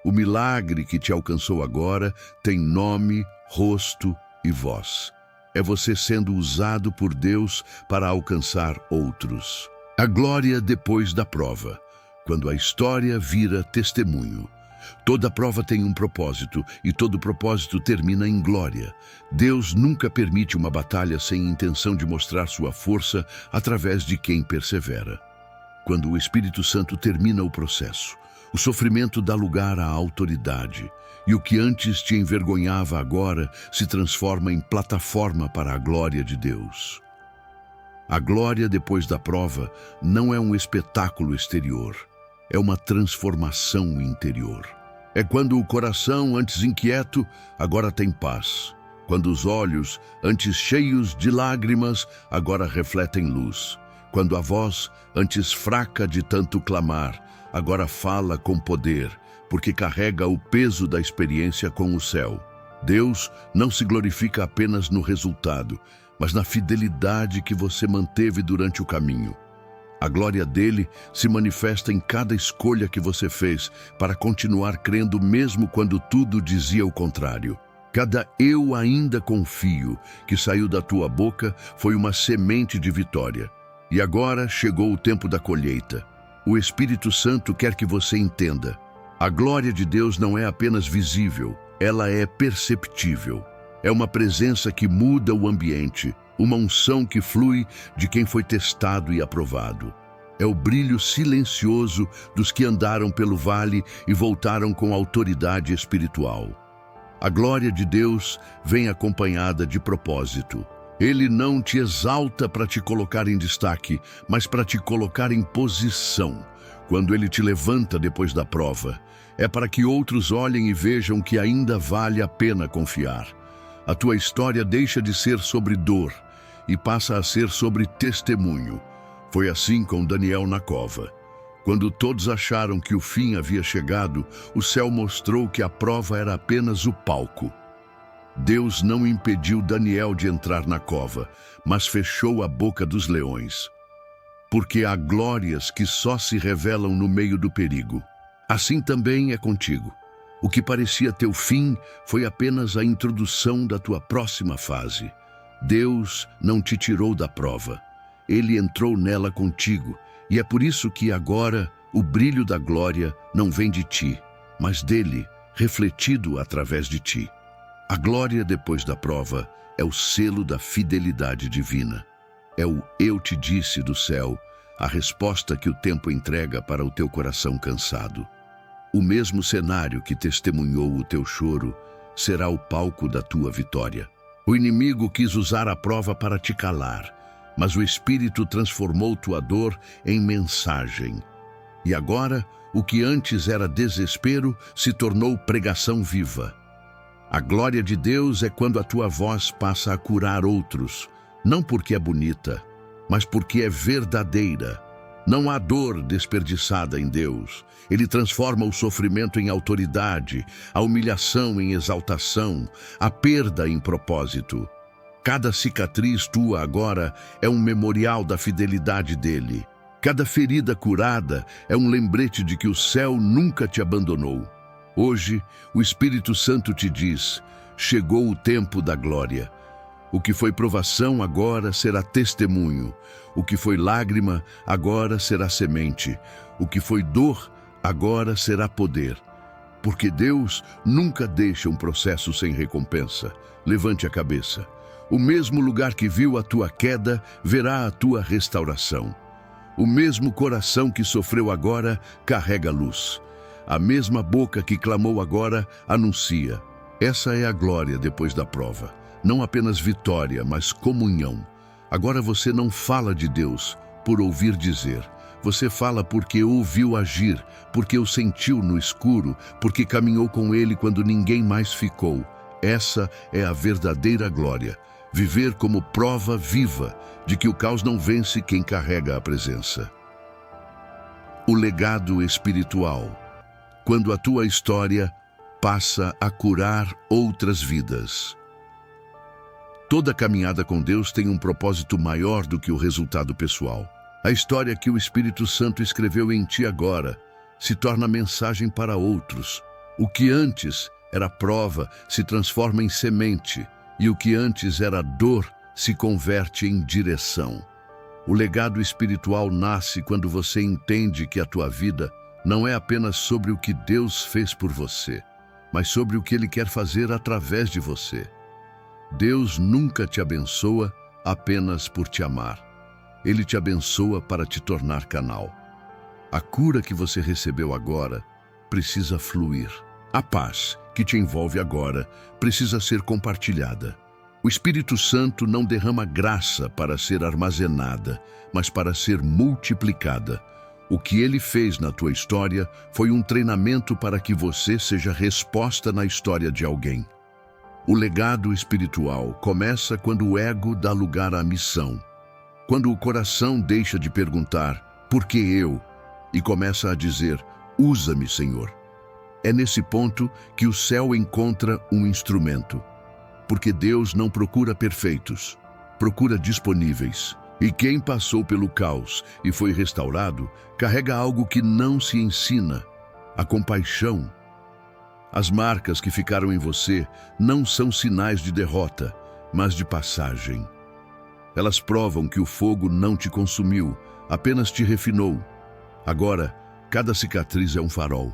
Speaker 1: O milagre que te alcançou agora tem nome, rosto e voz. É você sendo usado por Deus para alcançar outros. A glória depois da prova, quando a história vira testemunho. Toda prova tem um propósito e todo propósito termina em glória. Deus nunca permite uma batalha sem intenção de mostrar sua força através de quem persevera. Quando o Espírito Santo termina o processo, o sofrimento dá lugar à autoridade, e o que antes te envergonhava agora se transforma em plataforma para a glória de Deus. A glória depois da prova não é um espetáculo exterior, é uma transformação interior. É quando o coração, antes inquieto, agora tem paz. Quando os olhos, antes cheios de lágrimas, agora refletem luz. Quando a voz, antes fraca de tanto clamar, agora fala com poder, porque carrega o peso da experiência com o céu. Deus não se glorifica apenas no resultado, mas na fidelidade que você manteve durante o caminho. A glória dele se manifesta em cada escolha que você fez para continuar crendo mesmo quando tudo dizia o contrário. Cada "eu ainda confio" que saiu da tua boca foi uma semente de vitória. E agora chegou o tempo da colheita. O Espírito Santo quer que você entenda. A glória de Deus não é apenas visível, ela é perceptível. É uma presença que muda o ambiente, uma unção que flui de quem foi testado e aprovado. É o brilho silencioso dos que andaram pelo vale e voltaram com autoridade espiritual. A glória de Deus vem acompanhada de propósito. Ele não te exalta para te colocar em destaque, mas para te colocar em posição. Quando ele te levanta depois da prova, é para que outros olhem e vejam que ainda vale a pena confiar. A tua história deixa de ser sobre dor e passa a ser sobre testemunho. Foi assim com Daniel na cova. Quando todos acharam que o fim havia chegado, o céu mostrou que a prova era apenas o palco. Deus não impediu Daniel de entrar na cova, mas fechou a boca dos leões. Porque há glórias que só se revelam no meio do perigo. Assim também é contigo. O que parecia teu fim foi apenas a introdução da tua próxima fase. Deus não te tirou da prova. Ele entrou nela contigo, e é por isso que agora o brilho da glória não vem de ti, mas dele, refletido através de ti. A glória depois da prova é o selo da fidelidade divina. É o eu te disse do céu, a resposta que o tempo entrega para o teu coração cansado. O mesmo cenário que testemunhou o teu choro será o palco da tua vitória. O inimigo quis usar a prova para te calar, mas o Espírito transformou tua dor em mensagem. E agora, o que antes era desespero se tornou pregação viva. A glória de Deus é quando a tua voz passa a curar outros, não porque é bonita, mas porque é verdadeira. Não há dor desperdiçada em Deus. Ele transforma o sofrimento em autoridade, a humilhação em exaltação, a perda em propósito. Cada cicatriz tua agora é um memorial da fidelidade dele. Cada ferida curada é um lembrete de que o céu nunca te abandonou. Hoje, o Espírito Santo te diz: chegou o tempo da glória. O que foi provação agora será testemunho. O que foi lágrima agora será semente. O que foi dor agora será poder. Porque Deus nunca deixa um processo sem recompensa. Levante a cabeça. O mesmo lugar que viu a tua queda verá a tua restauração. O mesmo coração que sofreu agora carrega luz. A mesma boca que clamou agora anuncia. Essa é a glória depois da prova. Não apenas vitória, mas comunhão. Agora você não fala de Deus por ouvir dizer. Você fala porque ouviu agir, porque o sentiu no escuro, porque caminhou com ele quando ninguém mais ficou. Essa é a verdadeira glória. Viver como prova viva de que o caos não vence quem carrega a presença. O legado espiritual. Quando a tua história passa a curar outras vidas. Toda caminhada com Deus tem um propósito maior do que o resultado pessoal. A história que o Espírito Santo escreveu em ti agora se torna mensagem para outros. O que antes era prova se transforma em semente, e o que antes era dor se converte em direção. O legado espiritual nasce quando você entende que a tua vida não é apenas sobre o que Deus fez por você, mas sobre o que Ele quer fazer através de você. Deus nunca te abençoa apenas por te amar. Ele te abençoa para te tornar canal. A cura que você recebeu agora precisa fluir. A paz que te envolve agora precisa ser compartilhada. O Espírito Santo não derrama graça para ser armazenada, mas para ser multiplicada. O que Ele fez na tua história foi um treinamento para que você seja resposta na história de alguém. O legado espiritual começa quando o ego dá lugar à missão. Quando o coração deixa de perguntar, por que eu? E começa a dizer, usa-me, Senhor. É nesse ponto que o céu encontra um instrumento. Porque Deus não procura perfeitos, procura disponíveis. E quem passou pelo caos e foi restaurado, carrega algo que não se ensina, a compaixão. As marcas que ficaram em você não são sinais de derrota, mas de passagem. Elas provam que o fogo não te consumiu, apenas te refinou. Agora, cada cicatriz é um farol.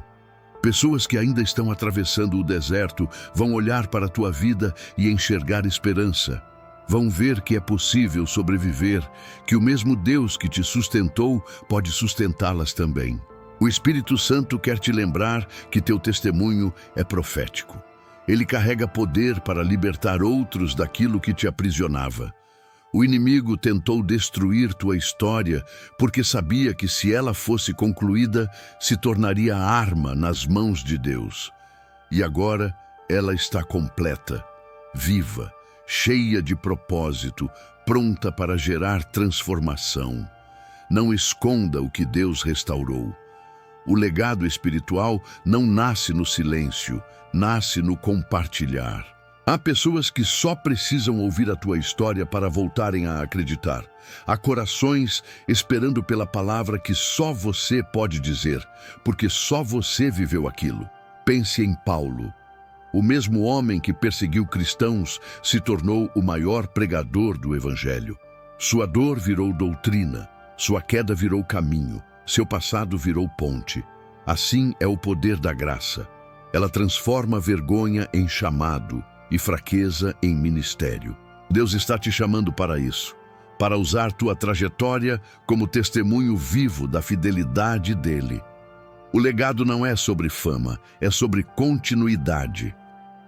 Speaker 1: Pessoas que ainda estão atravessando o deserto vão olhar para a tua vida e enxergar esperança. Vão ver que é possível sobreviver, que o mesmo Deus que te sustentou pode sustentá-las também. O Espírito Santo quer te lembrar que teu testemunho é profético. Ele carrega poder para libertar outros daquilo que te aprisionava. O inimigo tentou destruir tua história porque sabia que se ela fosse concluída, se tornaria arma nas mãos de Deus. E agora ela está completa, viva, cheia de propósito, pronta para gerar transformação. Não esconda o que Deus restaurou. O legado espiritual não nasce no silêncio, nasce no compartilhar. Há pessoas que só precisam ouvir a tua história para voltarem a acreditar. Há corações esperando pela palavra que só você pode dizer, porque só você viveu aquilo. Pense em Paulo. O mesmo homem que perseguiu cristãos se tornou o maior pregador do Evangelho. Sua dor virou doutrina, sua queda virou caminho, seu passado virou ponte. Assim é o poder da graça. Ela transforma vergonha em chamado e fraqueza em ministério. Deus está te chamando para isso, para usar tua trajetória como testemunho vivo da fidelidade dele. O legado não é sobre fama, é sobre continuidade.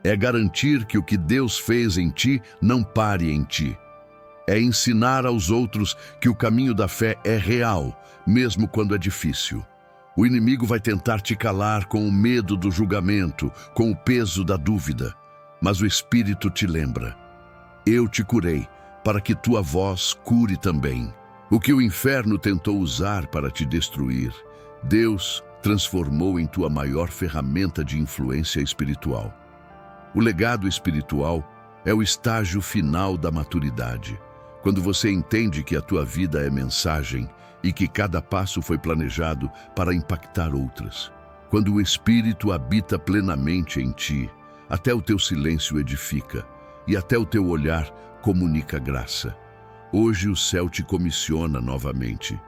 Speaker 1: É garantir que o que Deus fez em ti não pare em ti. É ensinar aos outros que o caminho da fé é real, mesmo quando é difícil. O inimigo vai tentar te calar com o medo do julgamento, com o peso da dúvida. Mas o Espírito te lembra. Eu te curei, para que tua voz cure também. O que o inferno tentou usar para te destruir, Deus transformou em tua maior ferramenta de influência espiritual. O legado espiritual é o estágio final da maturidade, quando você entende que a tua vida é mensagem e que cada passo foi planejado para impactar outras. Quando o Espírito habita plenamente em ti, até o teu silêncio edifica e até o teu olhar comunica graça. Hoje o céu te comissiona novamente.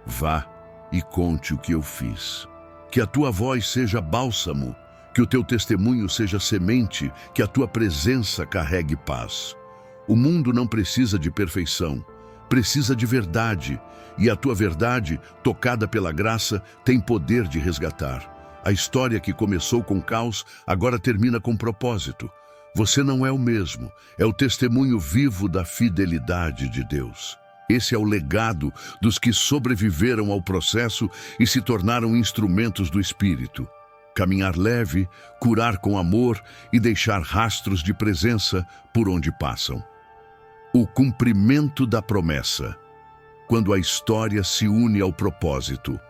Speaker 1: Vá e conte o que eu fiz. Que a tua voz seja bálsamo, que o teu testemunho seja semente, que a tua presença carregue paz. O mundo não precisa de perfeição, precisa de verdade, e a tua verdade, tocada pela graça, tem poder de resgatar. A história que começou com caos, agora termina com propósito. Você não é o mesmo, é o testemunho vivo da fidelidade de Deus. Esse é o legado dos que sobreviveram ao processo e se tornaram instrumentos do Espírito. Caminhar leve, curar com amor e deixar rastros de presença por onde passam. O cumprimento da promessa. Quando a história se une ao propósito.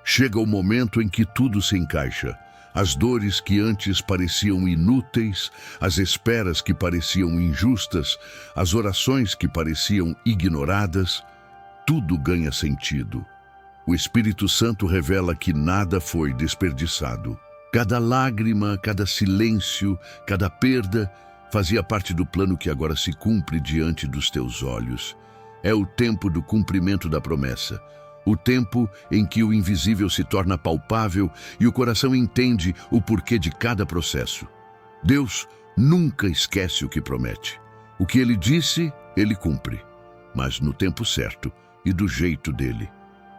Speaker 1: Chega o momento em que tudo se encaixa. As dores que antes pareciam inúteis, as esperas que pareciam injustas, as orações que pareciam ignoradas, tudo ganha sentido. O Espírito Santo revela que nada foi desperdiçado. Cada lágrima, cada silêncio, cada perda fazia parte do plano que agora se cumpre diante dos teus olhos. É o tempo do cumprimento da promessa. O tempo em que o invisível se torna palpável e o coração entende o porquê de cada processo. Deus nunca esquece o que promete. O que Ele disse, Ele cumpre, mas no tempo certo e do jeito dele.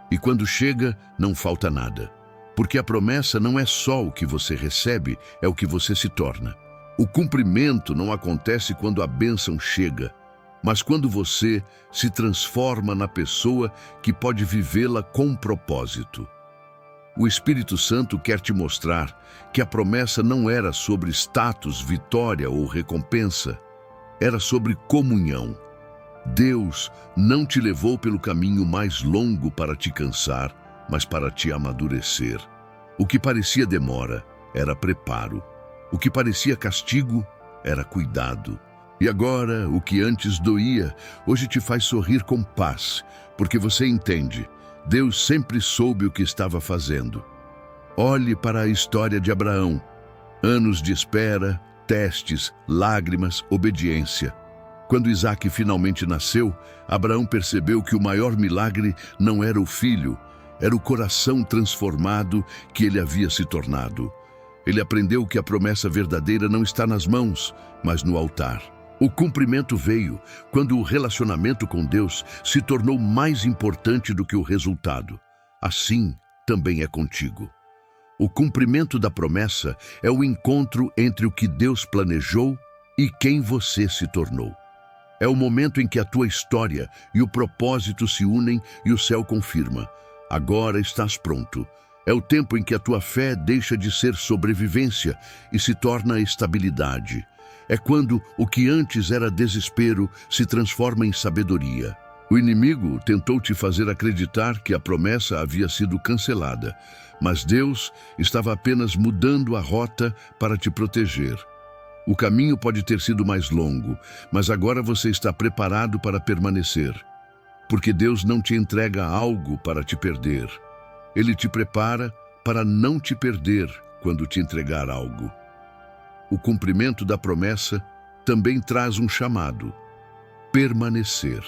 Speaker 1: E quando chega, não falta nada. Porque a promessa não é só o que você recebe, é o que você se torna. O cumprimento não acontece quando a bênção chega, mas quando você se transforma na pessoa que pode vivê-la com propósito. O Espírito Santo quer te mostrar que a promessa não era sobre status, vitória ou recompensa, era sobre comunhão. Deus não te levou pelo caminho mais longo para te cansar, mas para te amadurecer. O que parecia demora era preparo. O que parecia castigo era cuidado. E agora, o que antes doía, hoje te faz sorrir com paz, porque você entende, Deus sempre soube o que estava fazendo. Olhe para a história de Abraão. Anos de espera, testes, lágrimas, obediência. Quando Isaque finalmente nasceu, Abraão percebeu que o maior milagre não era o filho, era o coração transformado que ele havia se tornado. Ele aprendeu que a promessa verdadeira não está nas mãos, mas no altar. O cumprimento veio quando o relacionamento com Deus se tornou mais importante do que o resultado. Assim também é contigo. O cumprimento da promessa é o encontro entre o que Deus planejou e quem você se tornou. É o momento em que a tua história e o propósito se unem e o céu confirma. Agora estás pronto. É o tempo em que a tua fé deixa de ser sobrevivência e se torna estabilidade. É quando o que antes era desespero se transforma em sabedoria. O inimigo tentou te fazer acreditar que a promessa havia sido cancelada, mas Deus estava apenas mudando a rota para te proteger. O caminho pode ter sido mais longo, mas agora você está preparado para permanecer. Porque Deus não te entrega algo para te perder. Ele te prepara para não te perder quando te entregar algo. O cumprimento da promessa também traz um chamado: permanecer.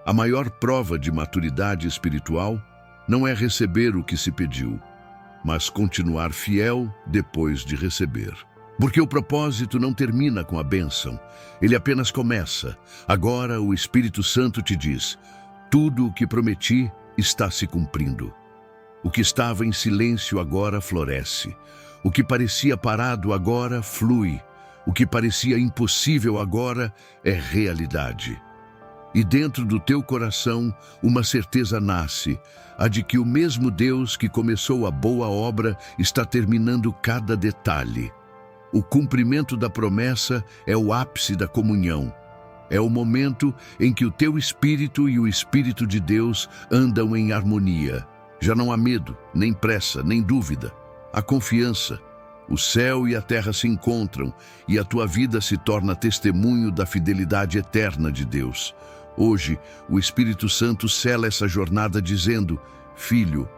Speaker 1: A maior prova de maturidade espiritual não é receber o que se pediu, mas continuar fiel depois de receber. Porque o propósito não termina com a bênção, ele apenas começa. Agora o Espírito Santo te diz: tudo o que prometi está se cumprindo. O que estava em silêncio agora floresce. O que parecia parado agora flui. O que parecia impossível agora é realidade. E dentro do teu coração uma certeza nasce, a de que o mesmo Deus que começou a boa obra está terminando cada detalhe. O cumprimento da promessa é o ápice da comunhão. É o momento em que o teu espírito e o Espírito de Deus andam em harmonia. Já não há medo, nem pressa, nem dúvida. Há confiança. O céu e a terra se encontram e a tua vida se torna testemunho da fidelidade eterna de Deus. Hoje, o Espírito Santo sela essa jornada dizendo: filho,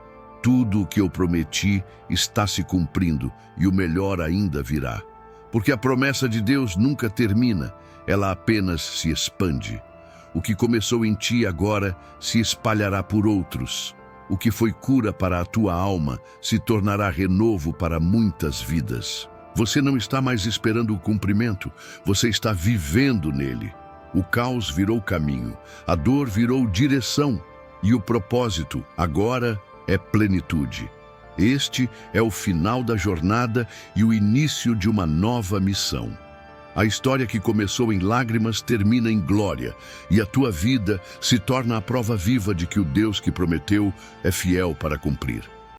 Speaker 1: tudo o que eu prometi está se cumprindo e o melhor ainda virá. Porque a promessa de Deus nunca termina, ela apenas se expande. O que começou em ti agora se espalhará por outros. O que foi cura para a tua alma se tornará renovo para muitas vidas. Você não está mais esperando o cumprimento, você está vivendo nele. O caos virou caminho, a dor virou direção e o propósito agora é plenitude. Este é o final da jornada e o início de uma nova missão. A história que começou em lágrimas termina em glória, e a tua vida se torna a prova viva de que o Deus que prometeu é fiel para cumprir.